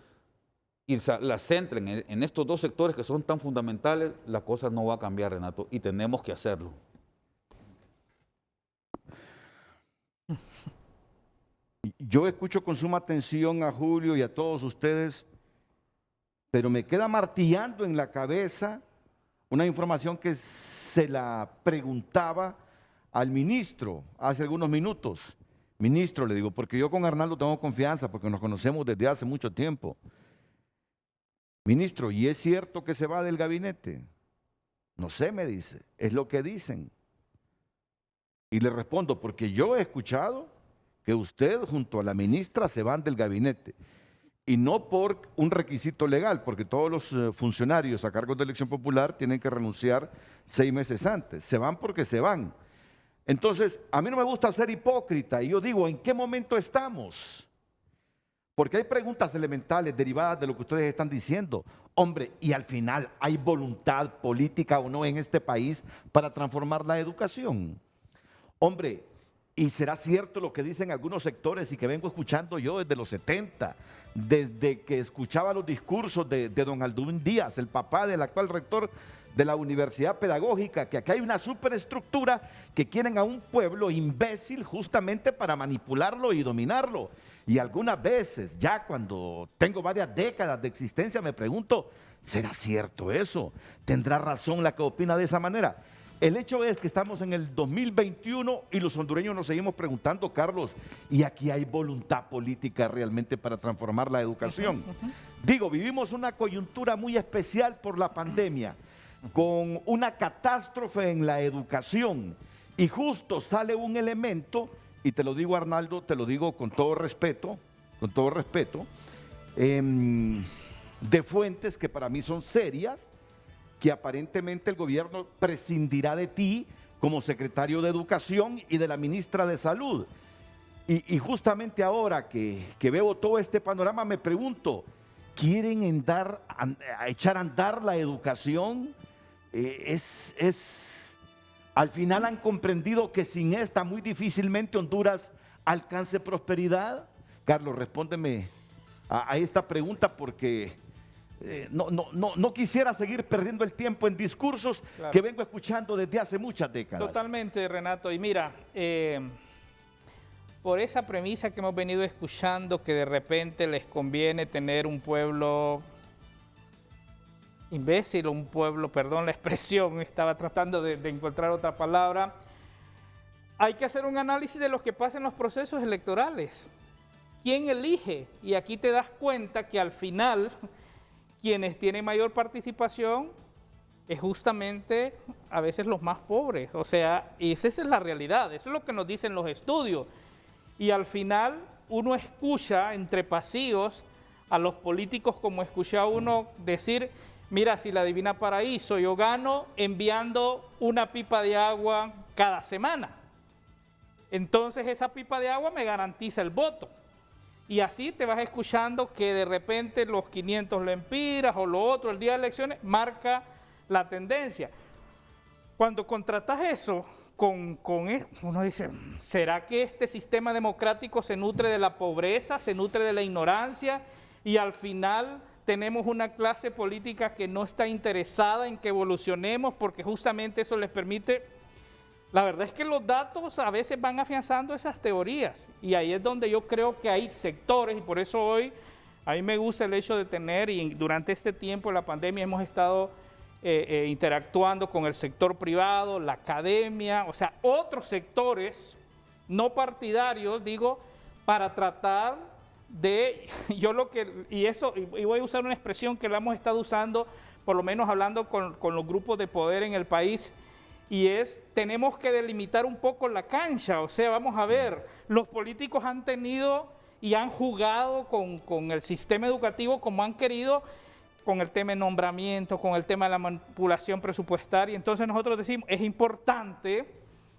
y las centren en estos dos sectores que son tan fundamentales, la cosa no va a cambiar, Renato, y tenemos que hacerlo.
Yo escucho con suma atención a Julio y a todos ustedes, pero me queda martillando en la cabeza una información que se la preguntaba al ministro hace algunos minutos. Ministro, le digo, porque yo con Arnaldo tengo confianza, porque nos conocemos desde hace mucho tiempo. Ministro, ¿y es cierto que se va del gabinete? No sé, me dice, es lo que dicen. Y le respondo, porque yo he escuchado que usted junto a la ministra se van del gabinete. Y no por un requisito legal, porque todos los funcionarios a cargo de elección popular tienen que renunciar 6 meses antes. Se van porque se van. Entonces, a mí no me gusta ser hipócrita y yo digo, ¿en qué momento estamos? Porque hay preguntas elementales derivadas de lo que ustedes están diciendo. Hombre, y al final, ¿hay voluntad política o no en este país para transformar la educación? Hombre, ¿y será cierto lo que dicen algunos sectores y que vengo escuchando yo desde los 70, desde que escuchaba los discursos de don Alduín Díaz, el papá del actual rector de la Universidad Pedagógica, que aquí hay una superestructura que quieren a un pueblo imbécil justamente para manipularlo y dominarlo? Y algunas veces, ya cuando tengo varias décadas de existencia, me pregunto, ¿será cierto eso? ¿Tendrá razón la que opina de esa manera? El hecho es que estamos en el 2021 y los hondureños nos seguimos preguntando, Carlos, ¿y aquí hay voluntad política realmente para transformar la educación? Digo, vivimos una coyuntura muy especial por la pandemia, con una catástrofe en la educación, y justo sale un elemento, y te lo digo, Arnaldo, te lo digo con todo respeto, de fuentes que para mí son serias, que aparentemente el gobierno prescindirá de ti como secretario de Educación y de la ministra de Salud. Y justamente ahora que veo todo este panorama, me pregunto, ¿quieren echar a andar la educación? Al final han comprendido que sin esta muy difícilmente Honduras alcance prosperidad. Carlos, respóndeme a esta pregunta porque no quisiera seguir perdiendo el tiempo en discursos que vengo escuchando desde hace muchas décadas.
Totalmente, Renato. Y mira, por esa premisa que hemos venido escuchando, que de repente les conviene tener un pueblo imbécil, un pueblo, perdón la expresión, estaba tratando de encontrar otra palabra, hay que hacer un análisis de lo que pasa en los procesos electorales. ¿Quién elige? Y aquí te das cuenta que al final quienes tienen mayor participación es justamente a veces los más pobres. O sea, y esa es la realidad, eso es lo que nos dicen los estudios. Y al final uno escucha entre pasillos a los políticos como escucha uno decir, mira, si la Divina Paraíso, yo gano enviando una pipa de agua cada semana. Entonces esa pipa de agua me garantiza el voto. Y así te vas escuchando que de repente los 500 lempiras o lo otro, el día de elecciones, marca la tendencia. Cuando contratas eso uno dice, ¿será que este sistema democrático se nutre de la pobreza, se nutre de la ignorancia y al final tenemos una clase política que no está interesada en que evolucionemos porque justamente eso les permite? La verdad es que los datos a veces van afianzando esas teorías y ahí es donde yo creo que hay sectores y por eso hoy a mí me gusta el hecho de tener y durante este tiempo de la pandemia hemos estado interactuando con el sector privado, la academia, o sea, otros sectores no partidarios, digo, para tratar de, y voy a usar una expresión que la hemos estado usando, por lo menos hablando con los grupos de poder en el país, y tenemos que delimitar un poco la cancha. O sea, vamos a ver, los políticos han tenido y han jugado con el sistema educativo como han querido, con el tema de nombramiento, con el tema de la manipulación presupuestaria. Entonces nosotros decimos, es importante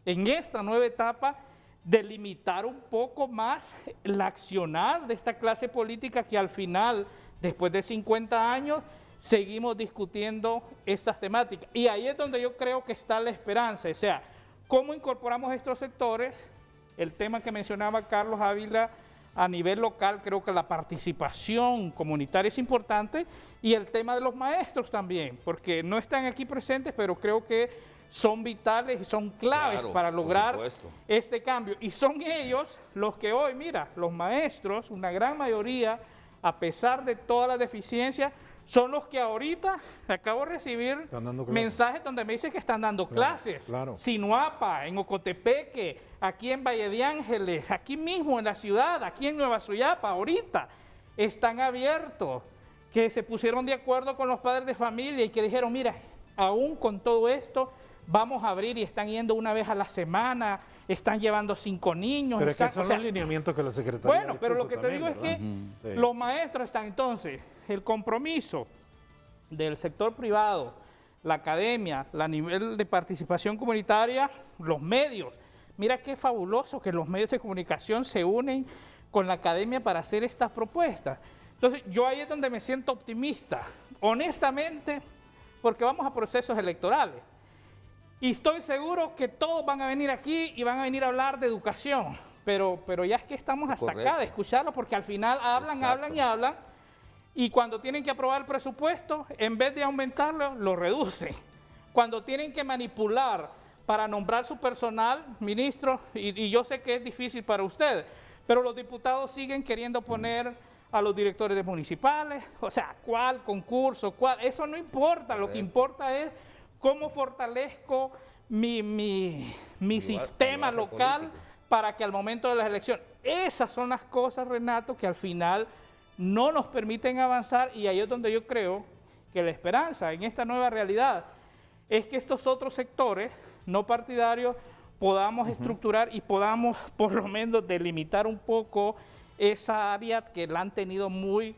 en esta nueva etapa delimitar un poco más el accionar de esta clase política que al final, después de 50 años, seguimos discutiendo estas temáticas. Y ahí es donde yo creo que está la esperanza. O sea, ¿cómo incorporamos estos sectores? El tema que mencionaba Carlos Ávila a nivel local, creo que la participación comunitaria es importante y el tema de los maestros también, porque no están aquí presentes, pero creo que son vitales y son claves para lograr este cambio. Y son ellos los que hoy, mira, los maestros, una gran mayoría, a pesar de todas las deficiencias, son los que ahorita acabo de recibir mensajes donde me dicen que están dando clases. Sinuapa, en Ocotepeque, aquí en Valle de Ángeles, aquí mismo en la ciudad, aquí en Nueva Suyapa, ahorita están abiertos, que se pusieron de acuerdo con los padres de familia y que dijeron, mira, aún con todo esto, vamos a abrir y están yendo una vez a la semana, están llevando 5 niños.
Pero
están,
es que son los lineamientos que la Secretaría
bueno, pero lo que te digo es que
Sí.
los maestros están entonces, el compromiso del sector privado, la academia, la nivel de participación comunitaria, los medios. Mira qué fabuloso que los medios de comunicación se unen con la academia para hacer estas propuestas. Entonces, yo ahí es donde me siento optimista, honestamente, porque vamos a procesos electorales. Y estoy seguro que todos van a venir aquí y van a venir a hablar de educación, pero ya es que estamos hasta acá de escucharlo, porque al final hablan, y cuando tienen que aprobar el presupuesto, en vez de aumentarlo, lo reducen. Cuando tienen que manipular para nombrar su personal, ministro, y yo sé que es difícil para ustedes, pero los diputados siguen queriendo poner a los directores de municipales, o sea, ¿cuál concurso? ¿Cuál? Eso no importa, lo que importa es cómo fortalezco mi sistema local para que al momento de las elecciones, esas son las cosas, Renato, que al final no nos permiten avanzar, y ahí es donde yo creo que la esperanza en esta nueva realidad es que estos otros sectores no partidarios podamos estructurar y podamos por lo menos delimitar un poco esa área que la han tenido muy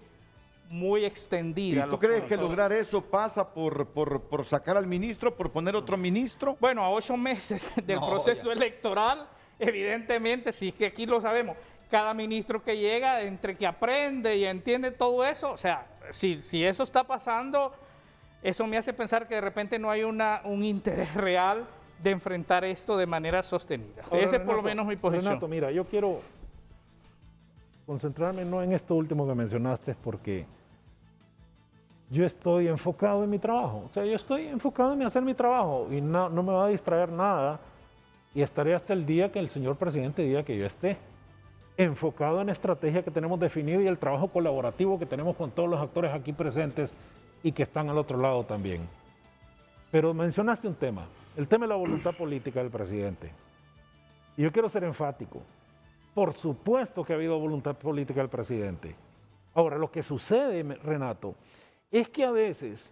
extendida.
¿Y tú crees que lograr eso pasa por sacar al ministro, por poner otro ministro?
Bueno, a 8 meses del proceso electoral, evidentemente, si es que aquí lo sabemos, cada ministro que llega, entre que aprende y entiende todo eso, o sea, si eso está pasando, eso me hace pensar que de repente no hay un interés real de enfrentar esto de manera sostenida.
Ahora,
Esa es por lo
Renato,
menos mi posición.
Renato, mira, yo quiero concentrarme no en esto último que mencionaste, porque yo estoy enfocado en mi trabajo. O sea, yo estoy enfocado en hacer mi trabajo y no me va a distraer nada, y estaré hasta el día que el señor presidente diga que yo esté enfocado en la estrategia que tenemos definida y el trabajo colaborativo que tenemos con todos los actores aquí presentes y que están al otro lado también. Pero mencionaste un tema, el tema de la voluntad política del presidente. Y yo quiero ser enfático. Por supuesto que ha habido voluntad política del presidente. Ahora, lo que sucede, Renato, es que a veces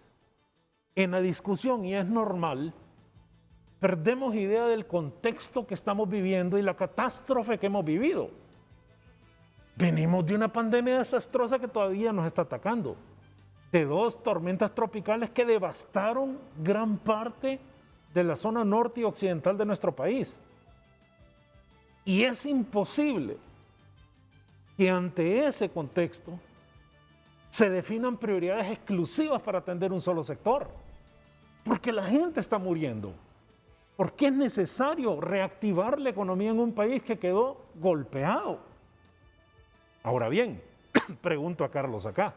en la discusión, y es normal, perdemos idea del contexto que estamos viviendo y la catástrofe que hemos vivido. Venimos de una pandemia desastrosa que todavía nos está atacando, de 2 tormentas tropicales que devastaron gran parte de la zona norte y occidental de nuestro país. Y es imposible que ante ese contexto se definan prioridades exclusivas para atender un solo sector, porque la gente está muriendo, porque es necesario reactivar la economía en un país que quedó golpeado. Ahora bien, pregunto a Carlos acá,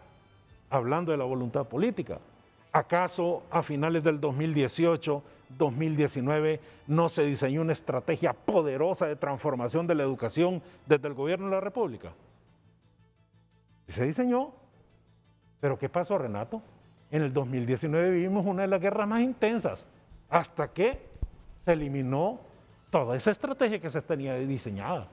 hablando de la voluntad política, ¿acaso a finales del 2018, 2019 no se diseñó una estrategia poderosa de transformación de la educación desde el gobierno de la República? Se diseñó, pero ¿qué pasó, Renato? En el 2019 vivimos una de las guerras más intensas, hasta que se eliminó toda esa estrategia que se tenía diseñada.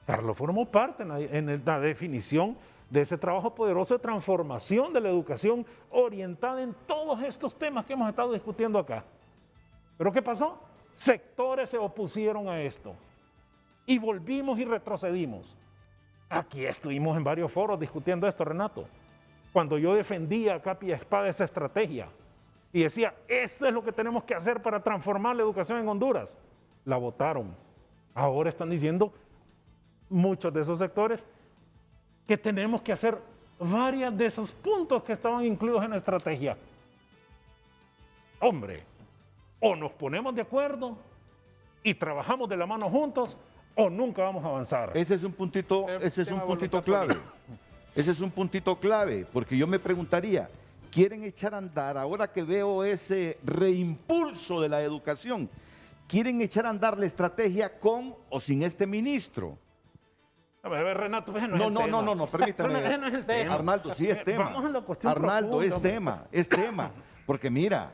Carlos formó parte en la definición de ese trabajo poderoso de transformación de la educación orientada en todos estos temas que hemos estado discutiendo acá. ¿Pero qué pasó? Sectores se opusieron a esto y volvimos y retrocedimos. Aquí estuvimos en varios foros discutiendo esto, Renato. Cuando yo defendía a capa y espada esa estrategia y decía, esto es lo que tenemos que hacer para transformar la educación en Honduras, la votaron. Ahora están diciendo muchos de esos sectores que tenemos que hacer varios de esos puntos que estaban incluidos en la estrategia. Hombre, o nos ponemos de acuerdo y trabajamos de la mano juntos, o nunca vamos a avanzar.
Ese es un puntito clave. Ese es un puntito clave, porque yo me preguntaría, ¿quieren echar a andar, ahora que veo ese reimpulso de la educación, quieren echar a andar la estrategia con o sin este ministro?
A ver, Renato,
no, permítame.
No es el tema.
Arnaldo, sí es tema.
Vamos a la cuestión
Arnaldo,
profunda,
es tema. Porque mira,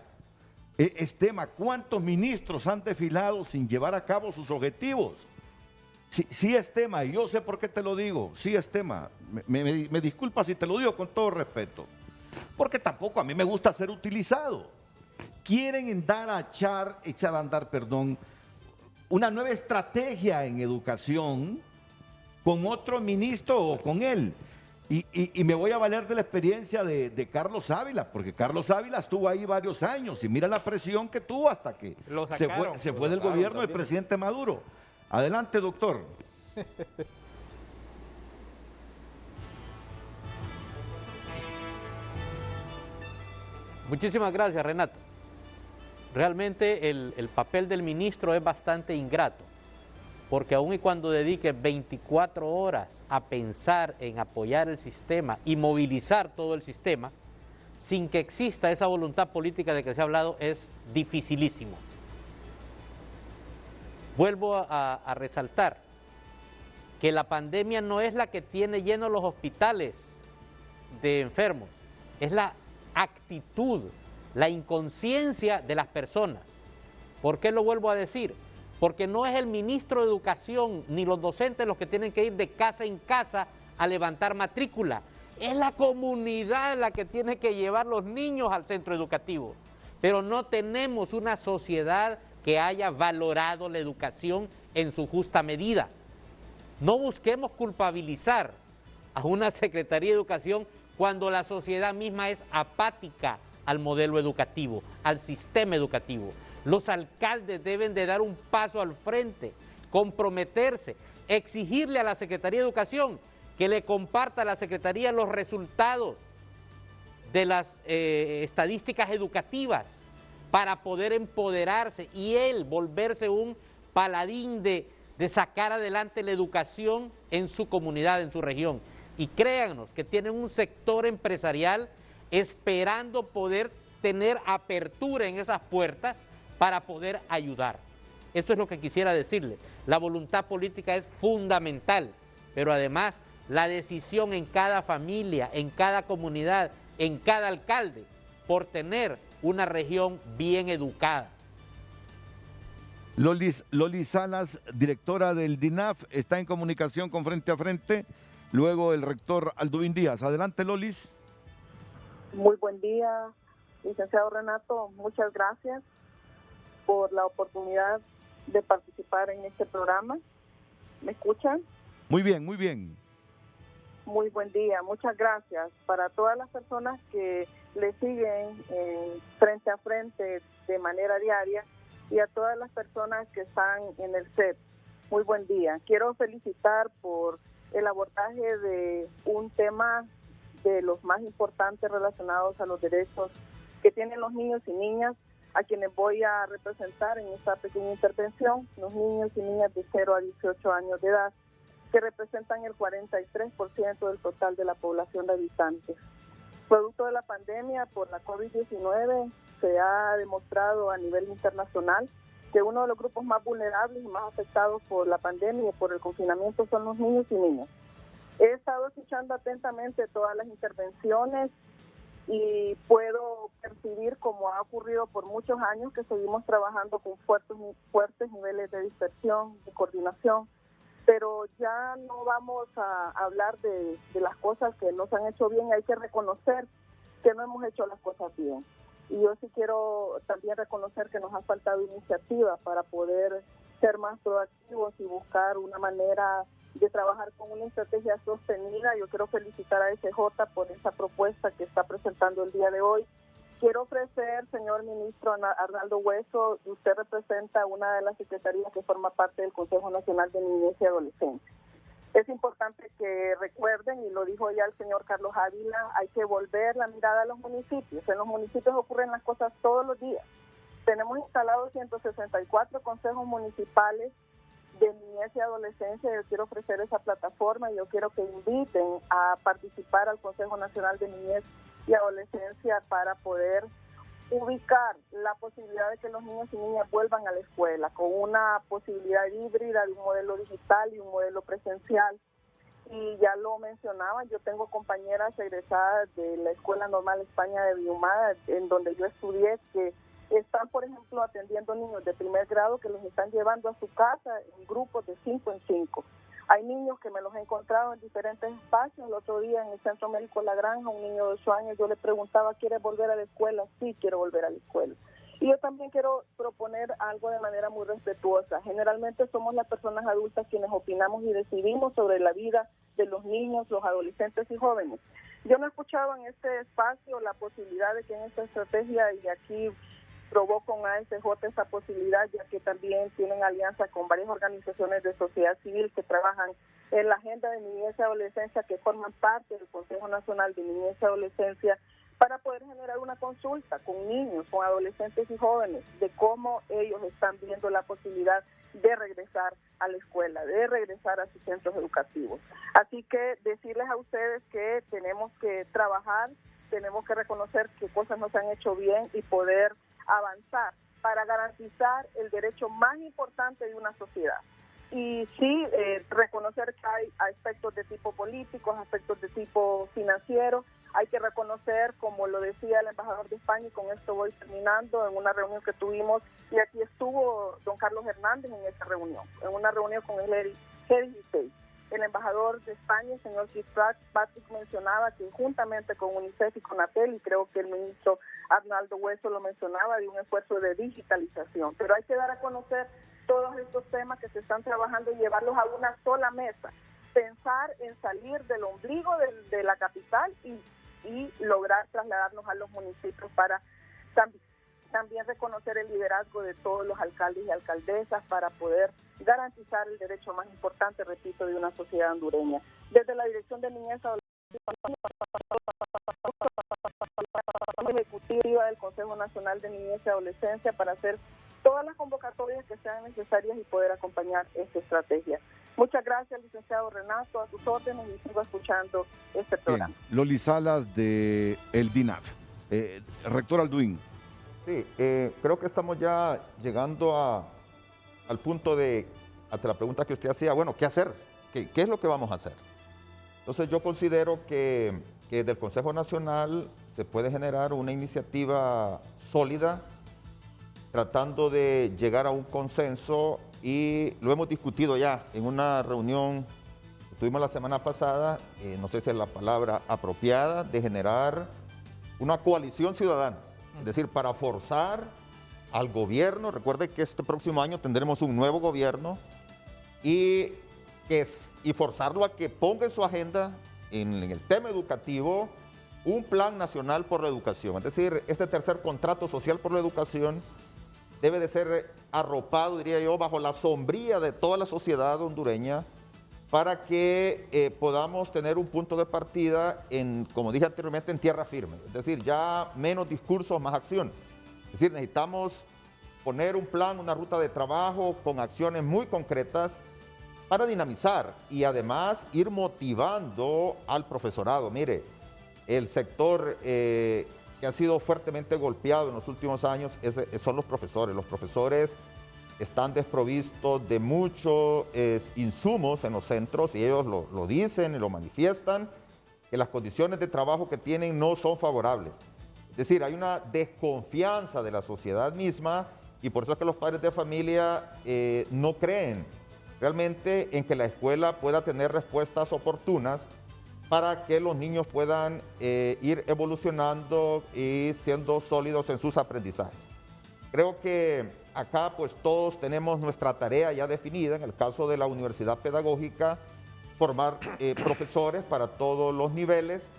es tema. ¿Cuántos ministros han desfilado sin llevar a cabo sus objetivos? Sí es tema, y yo sé por qué te lo digo. Sí es tema. Me disculpas si te lo digo con todo respeto. Porque tampoco a mí me gusta ser utilizado. quieren echar a andar, una nueva estrategia en educación con otro ministro o con él. Y me voy a valer de la experiencia de Carlos Ávila, porque Carlos Ávila estuvo ahí varios años y mira la presión que tuvo hasta que se fue del gobierno del presidente Maduro. Adelante, doctor.
Muchísimas gracias, Renato. Realmente el papel del ministro es bastante ingrato, porque aun y cuando dedique 24 horas a pensar en apoyar el sistema y movilizar todo el sistema, sin que exista esa voluntad política de que se ha hablado, es dificilísimo. Vuelvo a resaltar que la pandemia no es la que tiene llenos los hospitales de enfermos, es la actitud, la inconsciencia de las personas. ¿Por qué lo vuelvo a decir? Porque no es el ministro de Educación ni los docentes los que tienen que ir de casa en casa a levantar matrícula. Es la comunidad la que tiene que llevar los niños al centro educativo. Pero no tenemos una sociedad que haya valorado la educación en su justa medida. No busquemos culpabilizar a una Secretaría de Educación cuando la sociedad misma es apática al modelo educativo, al sistema educativo. Los alcaldes deben de dar un paso al frente, comprometerse, exigirle a la Secretaría de Educación que le comparta a la Secretaría los resultados de las estadísticas educativas para poder empoderarse y él volverse un paladín de sacar adelante la educación en su comunidad, en su región. Y créannos que tienen un sector empresarial esperando poder tener apertura en esas puertas para poder ayudar. Esto es lo que quisiera decirle. La voluntad política es fundamental, pero además la decisión en cada familia, en cada comunidad, en cada alcalde, por tener una región bien educada.
Loli Salas, directora del DINAF, está en comunicación con Frente a Frente. Luego el rector Alduín Díaz. Adelante, Lolis.
Muy buen día, licenciado Renato. Muchas gracias por la oportunidad de participar en este programa. ¿Me escuchan?
Muy bien, muy bien.
Muy buen día, muchas gracias. Para todas las personas que le siguen Frente a Frente de manera diaria y a todas las personas que están en el set, muy buen día. Quiero felicitar por el abordaje de un tema de los más importantes relacionados a los derechos que tienen los niños y niñas, a quienes voy a representar en esta pequeña intervención, los niños y niñas de 0 a 18 años de edad, que representan el 43% del total de la población de habitantes. Producto de la pandemia por la COVID-19, se ha demostrado a nivel internacional que uno de los grupos más vulnerables y más afectados por la pandemia y por el confinamiento son los niños y niñas. He estado escuchando atentamente todas las intervenciones y puedo percibir, como ha ocurrido por muchos años, que seguimos trabajando con fuertes niveles de dispersión, de coordinación, pero ya no vamos a hablar de las cosas que no se han hecho bien. Hay que reconocer que no hemos hecho las cosas bien. Y yo sí quiero también reconocer que nos ha faltado iniciativa para poder ser más proactivos y buscar una manera de trabajar con una estrategia sostenida. Yo quiero felicitar a SJ por esa propuesta que está presentando el día de hoy. Quiero ofrecer, señor ministro Arnaldo Hueso, usted representa una de las secretarías que forma parte del Consejo Nacional de Niñez y Adolescencia. Es importante que recuerden, y lo dijo ya el señor Carlos Ávila, hay que volver la mirada a los municipios. En los municipios ocurren las cosas todos los días. Tenemos instalados 164 consejos municipales de niñez y adolescencia. Yo quiero ofrecer esa plataforma y yo quiero que inviten a participar al Consejo Nacional de Niñez y Adolescencia para poder ubicar la posibilidad de que los niños y niñas vuelvan a la escuela con una posibilidad híbrida de un modelo digital y un modelo presencial. Y ya lo mencionaba, yo tengo compañeras egresadas de la Escuela Normal España de Biumada, en donde yo estudié, que están, por ejemplo, atendiendo niños de primer grado que los están llevando a su casa en grupos de 5 en 5. Hay niños que me los he encontrado en diferentes espacios. El otro día en el Centro Médico La Granja, un niño de 8 años, yo le preguntaba, ¿quieres volver a la escuela? Sí, quiero volver a la escuela. Y yo también quiero proponer algo de manera muy respetuosa. Generalmente somos las personas adultas quienes opinamos y decidimos sobre la vida de los niños, los adolescentes y jóvenes. Yo no he escuchado en este espacio la posibilidad de que en esta estrategia, y aquí probó con ASJ esa posibilidad, ya que también tienen alianza con varias organizaciones de sociedad civil que trabajan en la agenda de niñez y adolescencia, que forman parte del Consejo Nacional de Niñez y Adolescencia, para poder generar una consulta con niños, con adolescentes y jóvenes, de cómo ellos están viendo la posibilidad de regresar a la escuela, de regresar a sus centros educativos. Así que decirles a ustedes que tenemos que trabajar, tenemos que reconocer qué cosas no se han hecho bien y poder avanzar para garantizar el derecho más importante de una sociedad. Y sí, reconocer que hay aspectos de tipo político, aspectos de tipo financiero. Hay que reconocer, como lo decía el embajador de España, y con esto voy terminando, en una reunión que tuvimos, y aquí estuvo don Carlos Hernández en esa reunión, en una reunión con el GDG. El embajador de España, el señor Fitzpatrick, mencionaba que juntamente con UNICEF y con ATEL, y creo que el ministro Arnaldo Hueso lo mencionaba, de un esfuerzo de digitalización. Pero hay que dar a conocer todos estos temas que se están trabajando y llevarlos a una sola mesa. Pensar en salir del ombligo de la capital y lograr trasladarnos a los municipios para también reconocer el liderazgo de todos los alcaldes y alcaldesas para poder garantizar el derecho más importante, repito, de una sociedad hondureña. Desde la Dirección de Niñez y Adolescencia ejecutiva del Consejo Nacional de Niñez y Adolescencia para hacer todas las convocatorias que sean necesarias y poder acompañar esta estrategia. Muchas gracias, licenciado Renato, a sus órdenes, y sigo escuchando este programa.
Bien. Loli Salas de el DINAF. Rector Alduin.
Sí, creo que estamos ya llegando al punto de, ante la pregunta que usted hacía, bueno, ¿qué hacer? ¿Qué es lo que vamos a hacer? Entonces yo considero que del Consejo Nacional se puede generar una iniciativa sólida, tratando de llegar a un consenso, y lo hemos discutido ya en una reunión que tuvimos la semana pasada, no sé si es la palabra apropiada, de generar una coalición ciudadana, es decir, para forzar al gobierno. Recuerde que este próximo año tendremos un nuevo gobierno, y forzarlo a que ponga en su agenda, en el tema educativo, un plan nacional por la educación. Es decir, este tercer contrato social por la educación debe de ser arropado, diría yo, bajo la sombría de toda la sociedad hondureña, para que podamos tener un punto de partida, como dije anteriormente, en tierra firme. Es decir, ya menos discursos, más acción. Es decir, necesitamos poner un plan, una ruta de trabajo con acciones muy concretas para dinamizar y además ir motivando al profesorado. Mire, el sector que ha sido fuertemente golpeado en los últimos años son los profesores. Los profesores están desprovistos de muchos insumos en los centros, y ellos lo dicen y lo manifiestan, que las condiciones de trabajo que tienen no son favorables. Es decir, hay una desconfianza de la sociedad misma, y por eso es que los padres de familia no creen realmente en que la escuela pueda tener respuestas oportunas para que los niños puedan ir evolucionando y siendo sólidos en sus aprendizajes. Creo que acá pues todos tenemos nuestra tarea ya definida. En el caso de la Universidad Pedagógica, formar profesores para todos los niveles,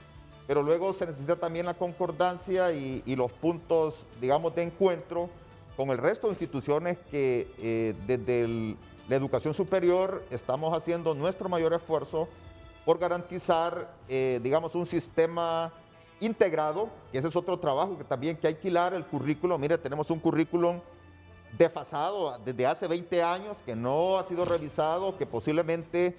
pero luego se necesita también la concordancia y los puntos, digamos, de encuentro con el resto de instituciones que desde la educación superior estamos haciendo nuestro mayor esfuerzo por garantizar, digamos, un sistema integrado, que ese es otro trabajo que también que hay que hilar el currículo. Mire, tenemos un currículum desfasado desde hace 20 años, que no ha sido revisado, que posiblemente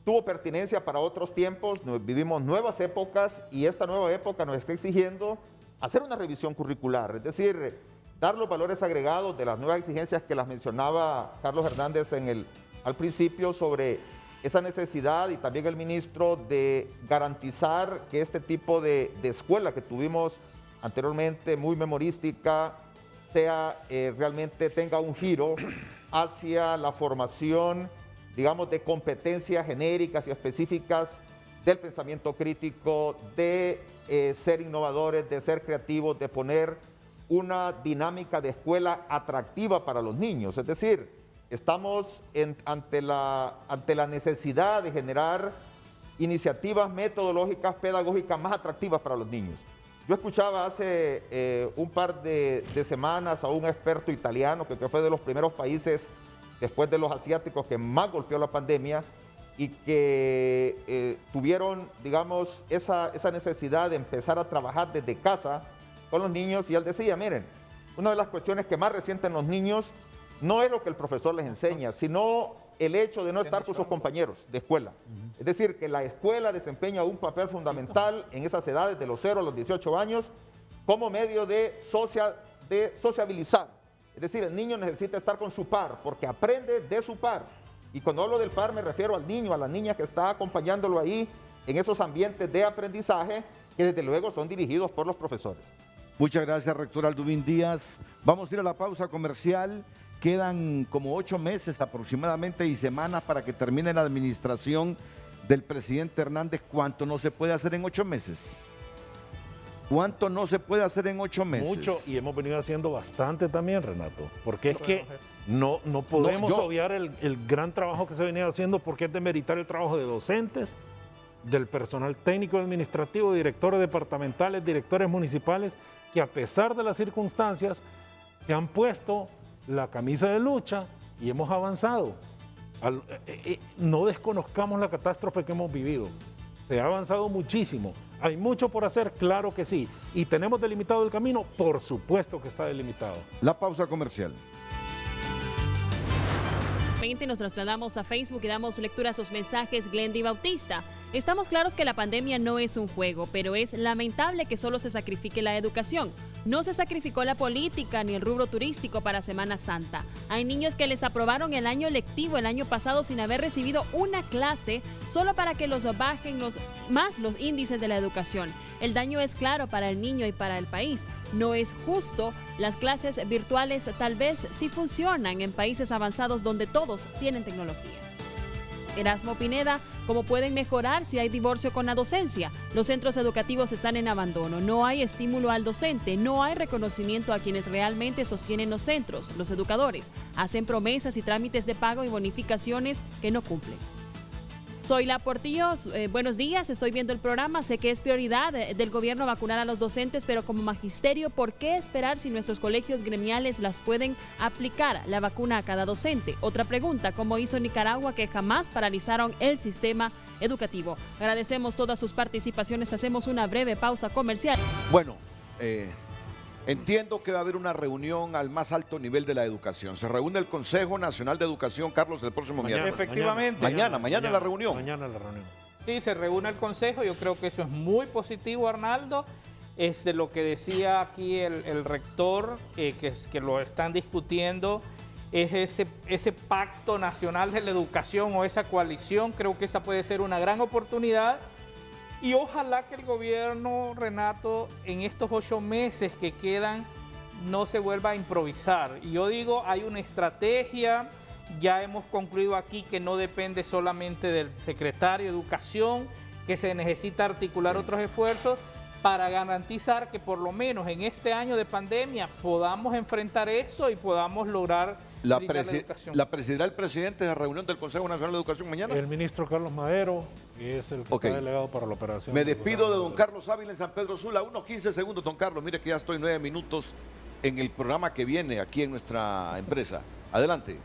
tuvo pertinencia para otros tiempos. Vivimos nuevas épocas, y esta nueva época nos está exigiendo hacer una revisión curricular, es decir, dar los valores agregados de las nuevas exigencias que las mencionaba Carlos Hernández al principio, sobre esa necesidad, y también el ministro, de garantizar que este tipo de escuela que tuvimos anteriormente, muy memorística, realmente tenga un giro hacia la formación, digamos, de competencias genéricas y específicas del pensamiento crítico, de ser innovadores, de ser creativos, de poner una dinámica de escuela atractiva para los niños. Es decir, estamos ante la necesidad de generar iniciativas metodológicas, pedagógicas más atractivas para los niños. Yo escuchaba hace un par de semanas a un experto italiano que fue de los primeros países después de los asiáticos que más golpeó la pandemia y que tuvieron, digamos, esa necesidad de empezar a trabajar desde casa con los niños, y él decía, miren, una de las cuestiones que más resienten los niños no es lo que el profesor les enseña, sino el hecho de no estar con sus compañeros de escuela. Es decir, que la escuela desempeña un papel fundamental en esas edades de los 0 a los 18 años como medio de sociabilizar. Es decir, el niño necesita estar con su par porque aprende de su par. Y cuando hablo del par me refiero al niño, a la niña que está acompañándolo ahí en esos ambientes de aprendizaje que desde luego son dirigidos por los profesores.
Muchas gracias, rector Aldubín Díaz. Vamos a ir a la pausa comercial. Quedan como 8 meses aproximadamente y semanas para que termine la administración del presidente Hernández. ¿Cuánto no se puede hacer en 8 meses? ¿Cuánto no se puede hacer en 8 meses?
Mucho, y hemos venido haciendo bastante también, Renato, porque es que no podemos obviar el gran trabajo que se venía haciendo, porque es demeritar el trabajo de docentes, del personal técnico administrativo, directores departamentales, directores municipales, que a pesar de las circunstancias se han puesto la camisa de lucha y hemos avanzado. No desconozcamos la catástrofe que hemos vivido. Se ha avanzado muchísimo. Hay mucho por hacer, claro que sí. Y tenemos delimitado el camino, por supuesto que está delimitado.
La pausa comercial.
Nos trasladamos a Facebook y damos lectura a sus mensajes. Glendy Bautista: estamos claros que la pandemia no es un juego, pero es lamentable que solo se sacrifique la educación. No se sacrificó la política ni el rubro turístico para Semana Santa. Hay niños que les aprobaron el año lectivo el año pasado sin haber recibido una clase, solo para que los bajen más los índices de la educación. El daño es claro para el niño y para el país. No es justo. Las clases virtuales tal vez sí funcionan en países avanzados donde todos tienen tecnología. Erasmo Pineda: ¿cómo pueden mejorar si hay divorcio con la docencia? Los centros educativos están en abandono, no hay estímulo al docente, no hay reconocimiento a quienes realmente sostienen los centros. Los educadores hacen promesas y trámites de pago y bonificaciones que no cumplen. Soy La Portillos, buenos días, estoy viendo el programa, sé que es prioridad del gobierno vacunar a los docentes, pero como magisterio, ¿por qué esperar si nuestros colegios gremiales las pueden aplicar la vacuna a cada docente? Otra pregunta: ¿cómo hizo Nicaragua, que jamás paralizaron el sistema educativo? Agradecemos todas sus participaciones, hacemos una breve pausa comercial.
Bueno, entiendo que va a haber una reunión al más alto nivel de la educación. Se reúne el Consejo Nacional de Educación, Carlos, el próximo miércoles.
Efectivamente.
Mañana la reunión.
Mañana la reunión.
Sí, se reúne el Consejo. Yo creo que eso es muy positivo, Arnaldo. Es de lo que decía aquí el rector, que lo están discutiendo. Es ese pacto nacional de la educación o esa coalición. Creo que esta puede ser una gran oportunidad. Y ojalá que el gobierno, Renato, en estos 8 meses que quedan, no se vuelva a improvisar. Y yo digo, hay una estrategia, ya hemos concluido aquí que no depende solamente del secretario de Educación, que se necesita articular otros esfuerzos para garantizar que por lo menos en este año de pandemia podamos enfrentar esto y podamos lograr
¿La presidirá el presidente de la reunión del Consejo Nacional de Educación mañana?
El ministro Carlos Madero, que es el que está delegado para la operación.
Me despido de don Carlos Ávila en San Pedro Sula. Unos 15 segundos, don Carlos. Mire que ya estoy 9 minutos en el programa que viene aquí en nuestra empresa. Adelante.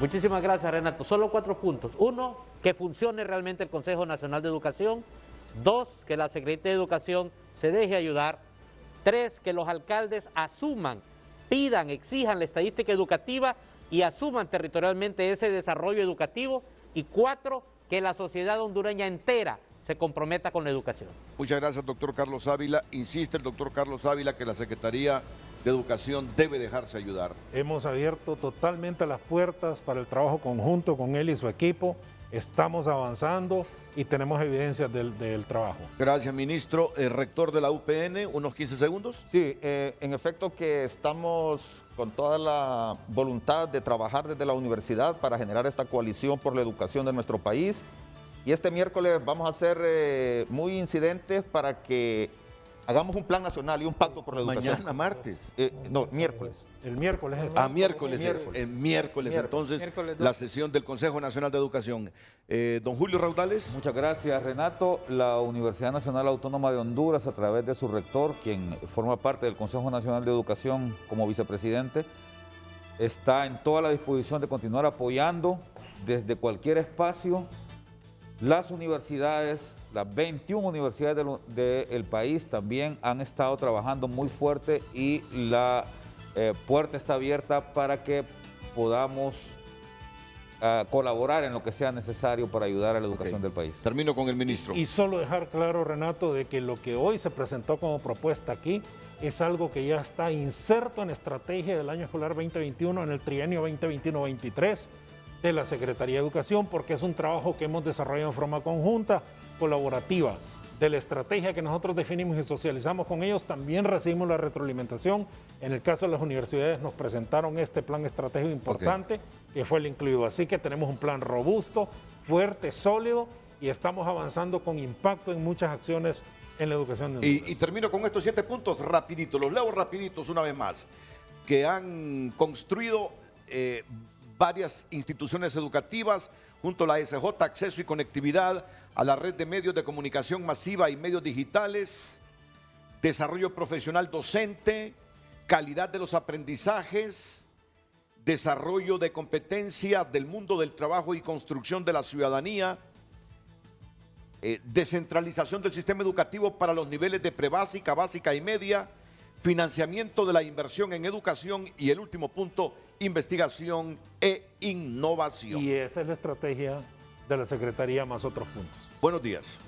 Muchísimas gracias, Renato. Solo 4 puntos. 1, que funcione realmente el Consejo Nacional de Educación. 2, que la Secretaría de Educación se deje ayudar. 3, que los alcaldes asuman, pidan, exijan la estadística educativa y asuman territorialmente ese desarrollo educativo. Y 4, que la sociedad hondureña entera se comprometa con la educación.
Muchas gracias, doctor Carlos Ávila. Insiste el doctor Carlos Ávila que la Secretaría de Educación debe dejarse ayudar.
Hemos abierto totalmente las puertas para el trabajo conjunto con él y su equipo. Estamos avanzando y tenemos evidencias del trabajo.
Gracias, ministro. Rector de la UPN, unos 15 segundos.
Sí, en efecto que estamos con toda la voluntad de trabajar desde la universidad para generar esta coalición por la educación de nuestro país. Y este miércoles vamos a ser muy incidentes para que Hagamos un plan nacional y un pacto por la educación.
Mañana, martes.
No, miércoles.
El miércoles es.
Miércoles es. Miércoles, entonces, la sesión del Consejo Nacional de Educación. Don Julio Raudales.
Muchas gracias, Renato. La Universidad Nacional Autónoma de Honduras, a través de su rector, quien forma parte del Consejo Nacional de Educación como vicepresidente, está en toda la disposición de continuar apoyando desde cualquier espacio las universidades. Las 21 universidades del país también han estado trabajando muy fuerte y la puerta está abierta para que podamos colaborar en lo que sea necesario para ayudar a la educación del país.
Termino con el ministro.
Y solo dejar claro, Renato, de que lo que hoy se presentó como propuesta aquí es algo que ya está inserto en estrategia del año escolar 2021, en el trienio 2021-23 de la Secretaría de Educación, porque es un trabajo que hemos desarrollado en forma conjunta, colaborativa. De la estrategia que nosotros definimos y socializamos con ellos, también recibimos la retroalimentación. En el caso de las universidades nos presentaron este plan estratégico importante, que fue el incluido. Así que tenemos un plan robusto, fuerte, sólido, y estamos avanzando con impacto en muchas acciones en la educación de Honduras.
Y termino con estos 7 puntos rapiditos, los leo rapiditos una vez más, que han construido varias instituciones educativas junto a la SJ, acceso y conectividad a la red de medios de comunicación masiva y medios digitales, desarrollo profesional docente, calidad de los aprendizajes, desarrollo de competencias del mundo del trabajo y construcción de la ciudadanía, descentralización del sistema educativo para los niveles de prebásica, básica y media, financiamiento de la inversión en educación y el último punto, investigación e innovación.
Y esa es la estrategia de la Secretaría más otros puntos.
Buenos días.